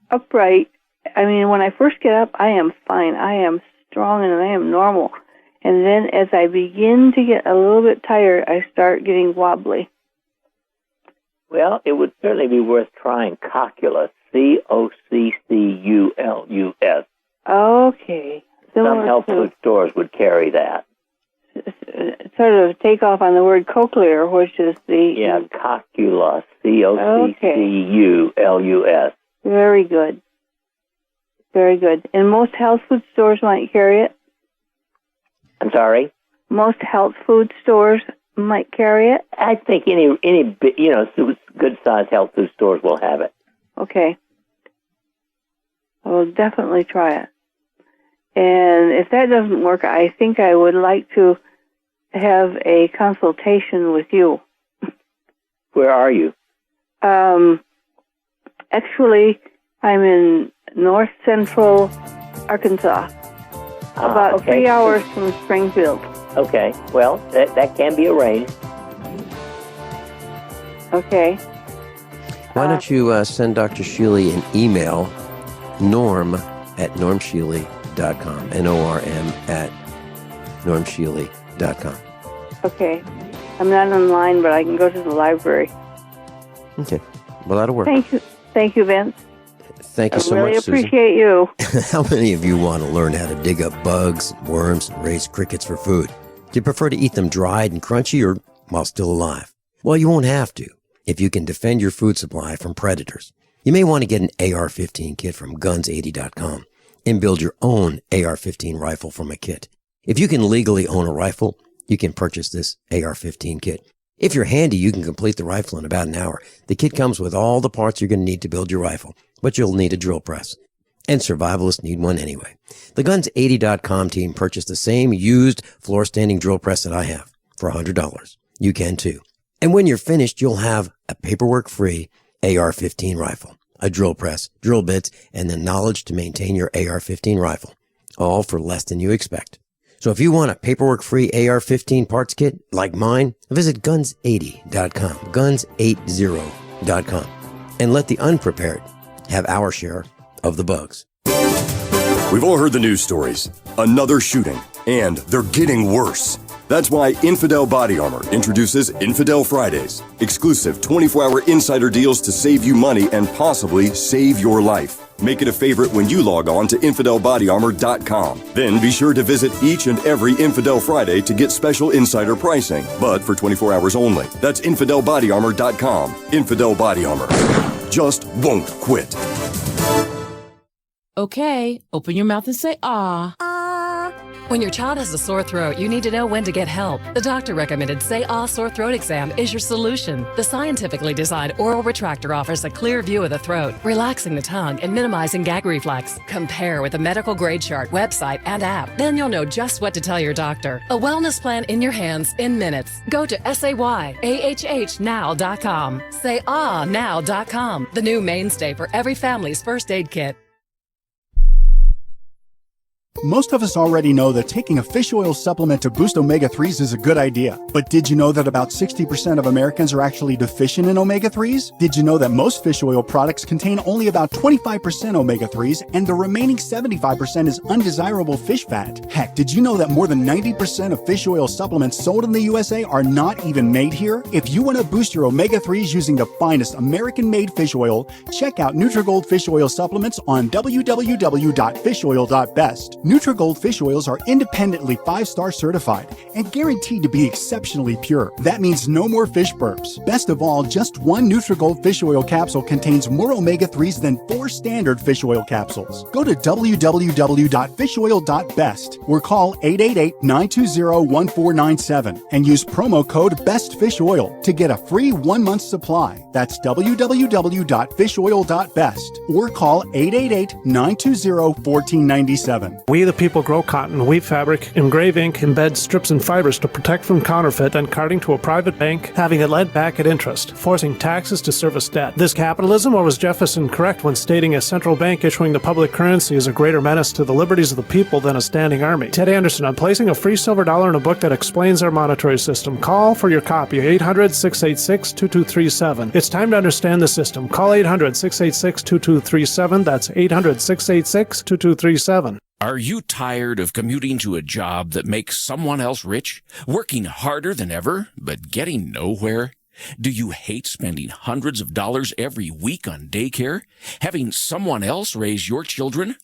upright. I mean, when I first get up, I am fine. I am strong and I am normal. And then as I begin to get a little bit tired, I start getting wobbly. Well, it would certainly be worth trying Cocculus, Cocculus. Okay. Some health food stores would carry that. Sort of take off on the word cochlear, which is the... Yeah, Cocculus, Cocculus. Very good. Very good. And most health food stores might carry it? I'm sorry? Most health food stores might carry it? I think any good-sized health food stores will have it. Okay. I will definitely try it. And if that doesn't work, I think I would like to have a consultation with you. Where are you? Actually, I'm in north central Arkansas, about 3 hours from Springfield. Okay, well, that can be arranged. Okay. Why don't you send Dr. Shealy an email, norm@normshealy.com, norm@normshealy.com. Okay. I'm not online, but I can go to the library. Okay. Well, that'll work. Thank you, Vince. Thank you so much, Susan. I really appreciate you. How many of you want to learn how to dig up bugs, worms, and raise crickets for food? Do you prefer to eat them dried and crunchy or while still alive? Well, you won't have to if you can defend your food supply from predators. You may want to get an AR-15 kit from guns80.com and build your own AR-15 rifle from a kit. If you can legally own a rifle, you can purchase this AR-15 kit. If you're handy, you can complete the rifle in about an hour. The kit comes with all the parts you're going to need to build your rifle, but you'll need a drill press. And survivalists need one anyway. The Guns80.com team purchased the same used floor-standing drill press that I have for $100. You can too. And when you're finished, you'll have a paperwork-free AR-15 rifle, a drill press, drill bits, and the knowledge to maintain your AR-15 rifle, all for less than you expect. So if you want a paperwork-free AR-15 parts kit like mine, visit guns80.com, guns80.com, and let the unprepared have our share of the bugs. We've all heard the news stories. Another shooting, and they're getting worse. That's why Infidel Body Armor introduces Infidel Fridays, exclusive 24-hour insider deals to save you money and possibly save your life. Make it a favorite when you log on to InfidelBodyArmor.com. Then be sure to visit each and every Infidel Friday to get special insider pricing, but for 24 hours only. That's InfidelBodyArmor.com. Infidel Body Armor. Just won't quit. Okay, open your mouth and say ah. When your child has a sore throat, you need to know when to get help. The doctor recommended Say Ah Sore Throat Exam is your solution. The scientifically designed oral retractor offers a clear view of the throat, relaxing the tongue and minimizing gag reflex. Compare with a medical grade chart, website, and app. Then you'll know just what to tell your doctor. A wellness plan in your hands in minutes. Go to SayAHHnow.com. SayAhNow.com, the new mainstay for every family's first aid kit. Most of us already know that taking a fish oil supplement to boost omega-3s is a good idea. But did you know that about 60% of Americans are actually deficient in omega-3s? Did you know that most fish oil products contain only about 25% omega-3s and the remaining 75% is undesirable fish fat? Heck, did you know that more than 90% of fish oil supplements sold in the USA are not even made here? If you want to boost your omega-3s using the finest American-made fish oil, check out Nutrigold Fish Oil Supplements on www.fishoil.best. Nutrigold fish oils are independently 5-star certified and guaranteed to be exceptionally pure. That means no more fish burps. Best of all, just one Nutrigold fish oil capsule contains more omega-3s than 4 standard fish oil capsules. Go to www.fishoil.best or call 888-920-1497 and use promo code BESTFISHOIL to get a free 1-month supply. That's www.fishoil.best or call 888-920-1497. We the people grow cotton, weave fabric, engrave ink, embed strips and fibers to protect from counterfeit and carting to a private bank, having it lent back at interest, forcing taxes to service debt. This capitalism, or was Jefferson correct when stating a central bank issuing the public currency is a greater menace to the liberties of the people than a standing army? Ted Anderson, I'm placing a free silver dollar in a book that explains our monetary system. Call for your copy, 800-686-2237. It's time to understand the system. Call 800-686-2237. That's 800-686-2237. Are you tired of commuting to a job that makes someone else rich, working harder than ever, but getting nowhere? Do you hate spending hundreds of dollars every week on daycare, having someone else raise your children?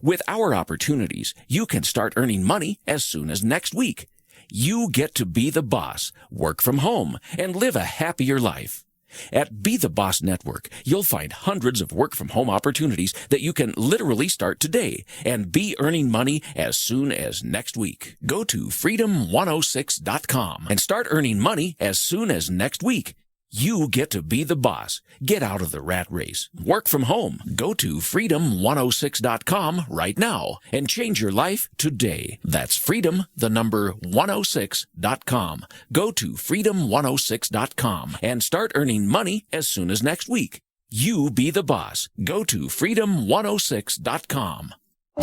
With our opportunities, you can start earning money as soon as next week. You get to be the boss, work from home, and live a happier life. At Be the Boss Network, you'll find hundreds of work-from-home opportunities that you can literally start today and be earning money as soon as next week. Go to freedom106.com and start earning money as soon as next week. You get to be the boss. Get out of the rat race. Work from home. Go to freedom106.com right now and change your life today. That's freedom, the number 106.com. Go to freedom106.com and start earning money as soon as next week. You be the boss. Go to freedom106.com.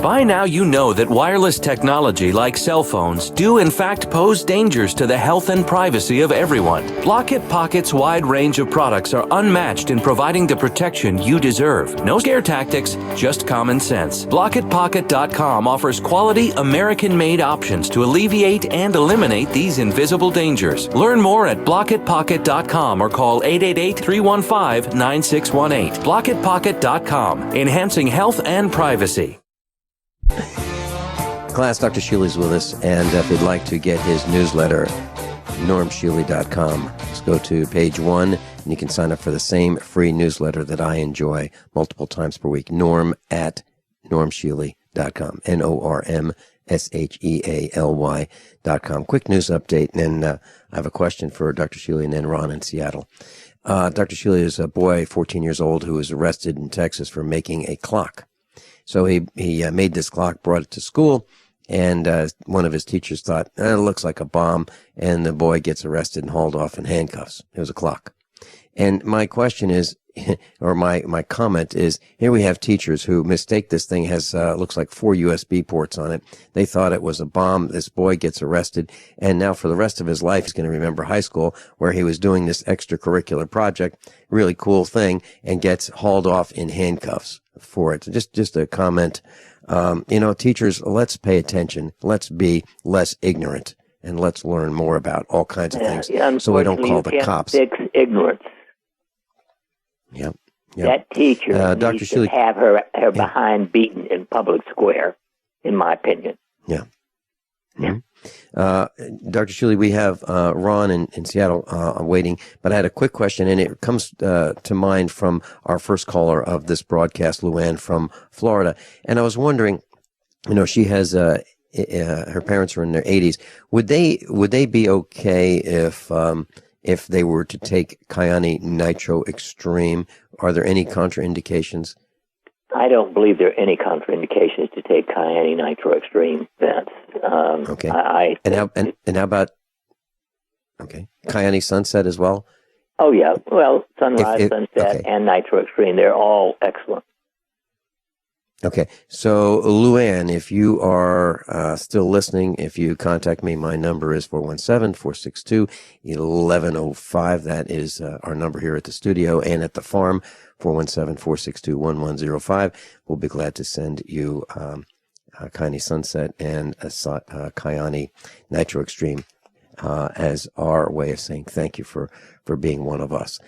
By now you know that wireless technology like cell phones do in fact pose dangers to the health and privacy of everyone. Blockit Pocket's wide range of products are unmatched in providing the protection you deserve. No scare tactics, just common sense. BlockitPocket.com offers quality American-made options to alleviate and eliminate these invisible dangers. Learn more at BlockitPocket.com or call 888-315-9618. BlockitPocket.com, enhancing health and privacy. Class, Dr. Shealy's with us, and if you'd like to get his newsletter, normshealy.com. Just go to page 1, and you can sign up for the same free newsletter that I enjoy multiple times per week. Norm at normshealy.com. NORMSHEALY.com. Quick news update, and I have a question for Dr. Shealy and then Ron in Seattle. Dr. Shealy is a boy, 14 years old, who was arrested in Texas for making a clock. So he made this clock, brought it to school, and one of his teachers thought, it looks like a bomb, and the boy gets arrested and hauled off in handcuffs. It was a clock. And my question is, or my comment is, here we have teachers who mistake this thing has, looks like 4 USB ports on it. They thought it was a bomb. This boy gets arrested, and now for the rest of his life, he's going to remember high school where he was doing this extracurricular project, really cool thing, and gets hauled off in handcuffs for it. So just a comment. Teachers, let's pay attention. Let's be less ignorant, and let's learn more about all kinds of things so we don't call the cops. Fix ignorance. Yep. That teacher Dr. needs Shealy, to have her behind beaten in public square, in my opinion. Yeah. Mm-hmm. Dr. Shealy, we have Ron in Seattle waiting, but I had a quick question, and it comes to mind from our first caller of this broadcast, Luann from Florida. And I was wondering, she has her parents are in their 80s. Would they be okay if they were to take Kyani Nitro Extreme? Are there any contraindications? I don't believe there are any contraindications to take Kyani Nitro Extreme, Vince. Okay. And how about Kyani Sunset as well? Oh yeah. Well, Sunrise, Sunset, and Nitro Extreme, they're all excellent. Okay. So, Luann, if you are still listening, if you contact me, my number is 417-462-1105. That is our number here at the studio and at the farm, 417-462-1105. We'll be glad to send you Kyani Sunset and Kyani Nitro Extreme as our way of saying thank you for being one of us.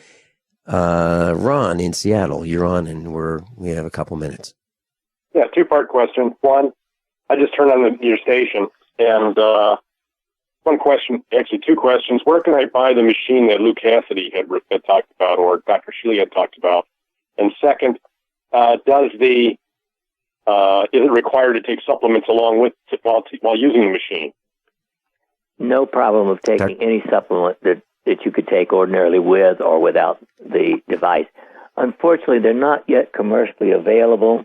Ron in Seattle, you're on, and we have a couple minutes. Yeah, two-part question. One, I just turned on your station, and one question, actually two questions. Where can I buy the machine that Lou Cassidy had talked about, or Dr. Shealy had talked about? And second, is it required to take supplements along with while using the machine? No problem of taking any supplement that you could take ordinarily with or without the device. Unfortunately, they're not yet commercially available.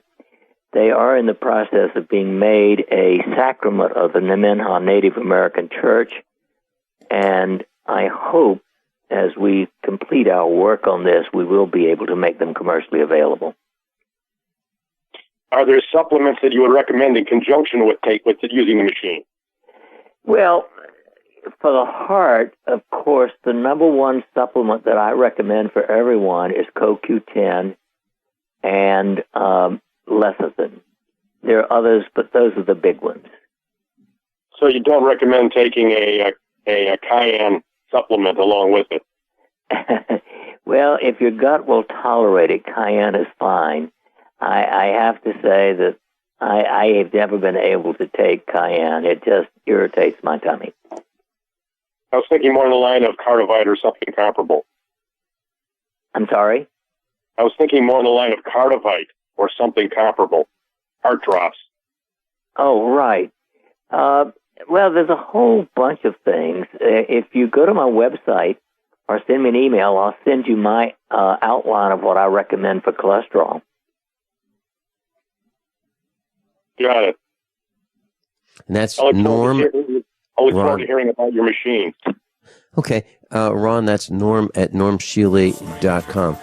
They are in the process of being made a sacrament of the Nemenhah Native American Church, and I hope as we complete our work on this, we will be able to make them commercially available. Are there supplements that you would recommend in conjunction with using the machine? Well, for the heart, of course, the number one supplement that I recommend for everyone is CoQ10 and lecithin. There are others, but those are the big ones. So you don't recommend taking a cayenne supplement along with it? Well, if your gut will tolerate it, cayenne is fine. I have to say that I have never been able to take cayenne. It just irritates my tummy. I was thinking more in the line of Cardivite or something comparable. I'm sorry? I was thinking more in the line of Cardivite or something comparable. Heart drops. Oh, right. Well, there's a whole bunch of things. If you go to my website or send me an email, I'll send you my outline of what I recommend for cholesterol. Got it. And that's Norm. I look forward to hearing about your machine. Okay. Ron, that's Norm at normshealy.com.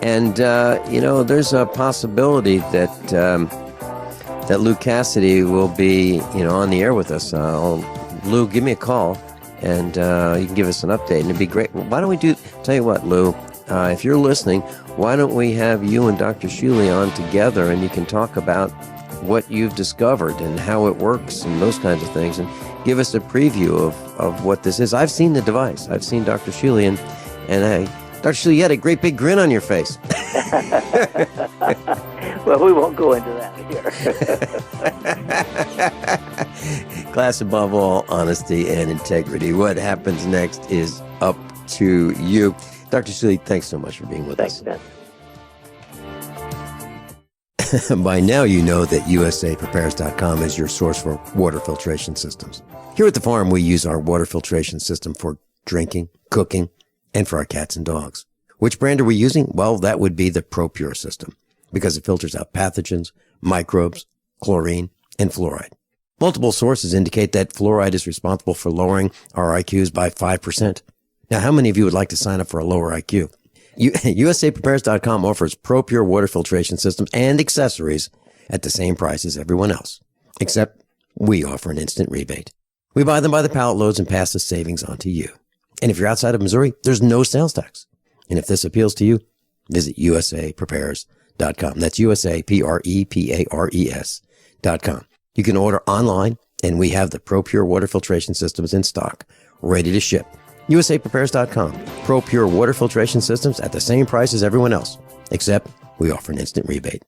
And, there's a possibility that Lou Cassidy will be, on the air with us. Lou, give me a call, and you can give us an update, and it'd be great. Why don't we tell you what, Lou, if you're listening, why don't we have you and Dr. Shealy on together, and you can talk about what you've discovered and how it works and those kinds of things, and give us a preview of what this is. I've seen the device. I've seen Dr. Shealy, and Dr. Shealy, you had a great big grin on your face. Well, we won't go into that here. Class above all, honesty and integrity. What happens next is up to you. Dr. Shealy, thanks so much for being with us. Thanks, Ben. By now, you know that USAPrepares.com is your source for water filtration systems. Here at the farm, we use our water filtration system for drinking, cooking, and for our cats and dogs. Which brand are we using? Well, that would be the ProPure system, because it filters out pathogens, microbes, chlorine, and fluoride. Multiple sources indicate that fluoride is responsible for lowering our IQs by 5%. Now, how many of you would like to sign up for a lower IQ? USAPrepares.com offers ProPure water filtration systems and accessories at the same price as everyone else, except we offer an instant rebate. We buy them by the pallet loads and pass the savings on to you. And if you're outside of Missouri, there's no sales tax. And if this appeals to you, visit USAPrepares.com. That's USAPrepares.com. You can order online, and we have the ProPure water filtration systems in stock, ready to ship. USAPrepares.com. ProPure water filtration systems at the same price as everyone else, except we offer an instant rebate.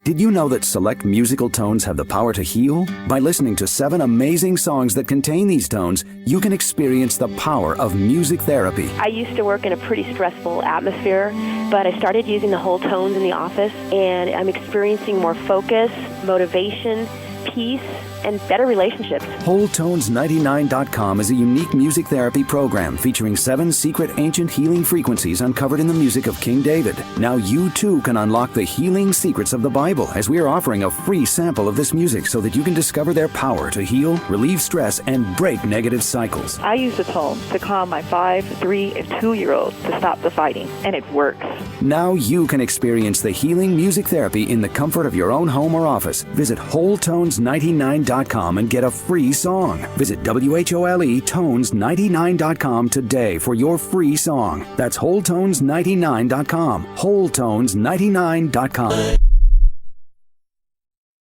Did you know that select musical tones have the power to heal? By listening to 7 amazing songs that contain these tones, you can experience the power of music therapy. I used to work in a pretty stressful atmosphere, but I started using the whole tones in the office, and I'm experiencing more focus, motivation, peace, and better relationships. WholeTones99.com is a unique music therapy program featuring 7 secret ancient healing frequencies uncovered in the music of King David. Now you too can unlock the healing secrets of the Bible, as we are offering a free sample of this music so that you can discover their power to heal, relieve stress, and break negative cycles. I use the tones to calm my 5, 3, and 2-year-olds to stop the fighting, and it works. Now you can experience the healing music therapy in the comfort of your own home or office. Visit WholeTones99.com and get a free song. Visit WHOLETones99.com today for your free song. That's WholeTones99.com. WholeTones99.com.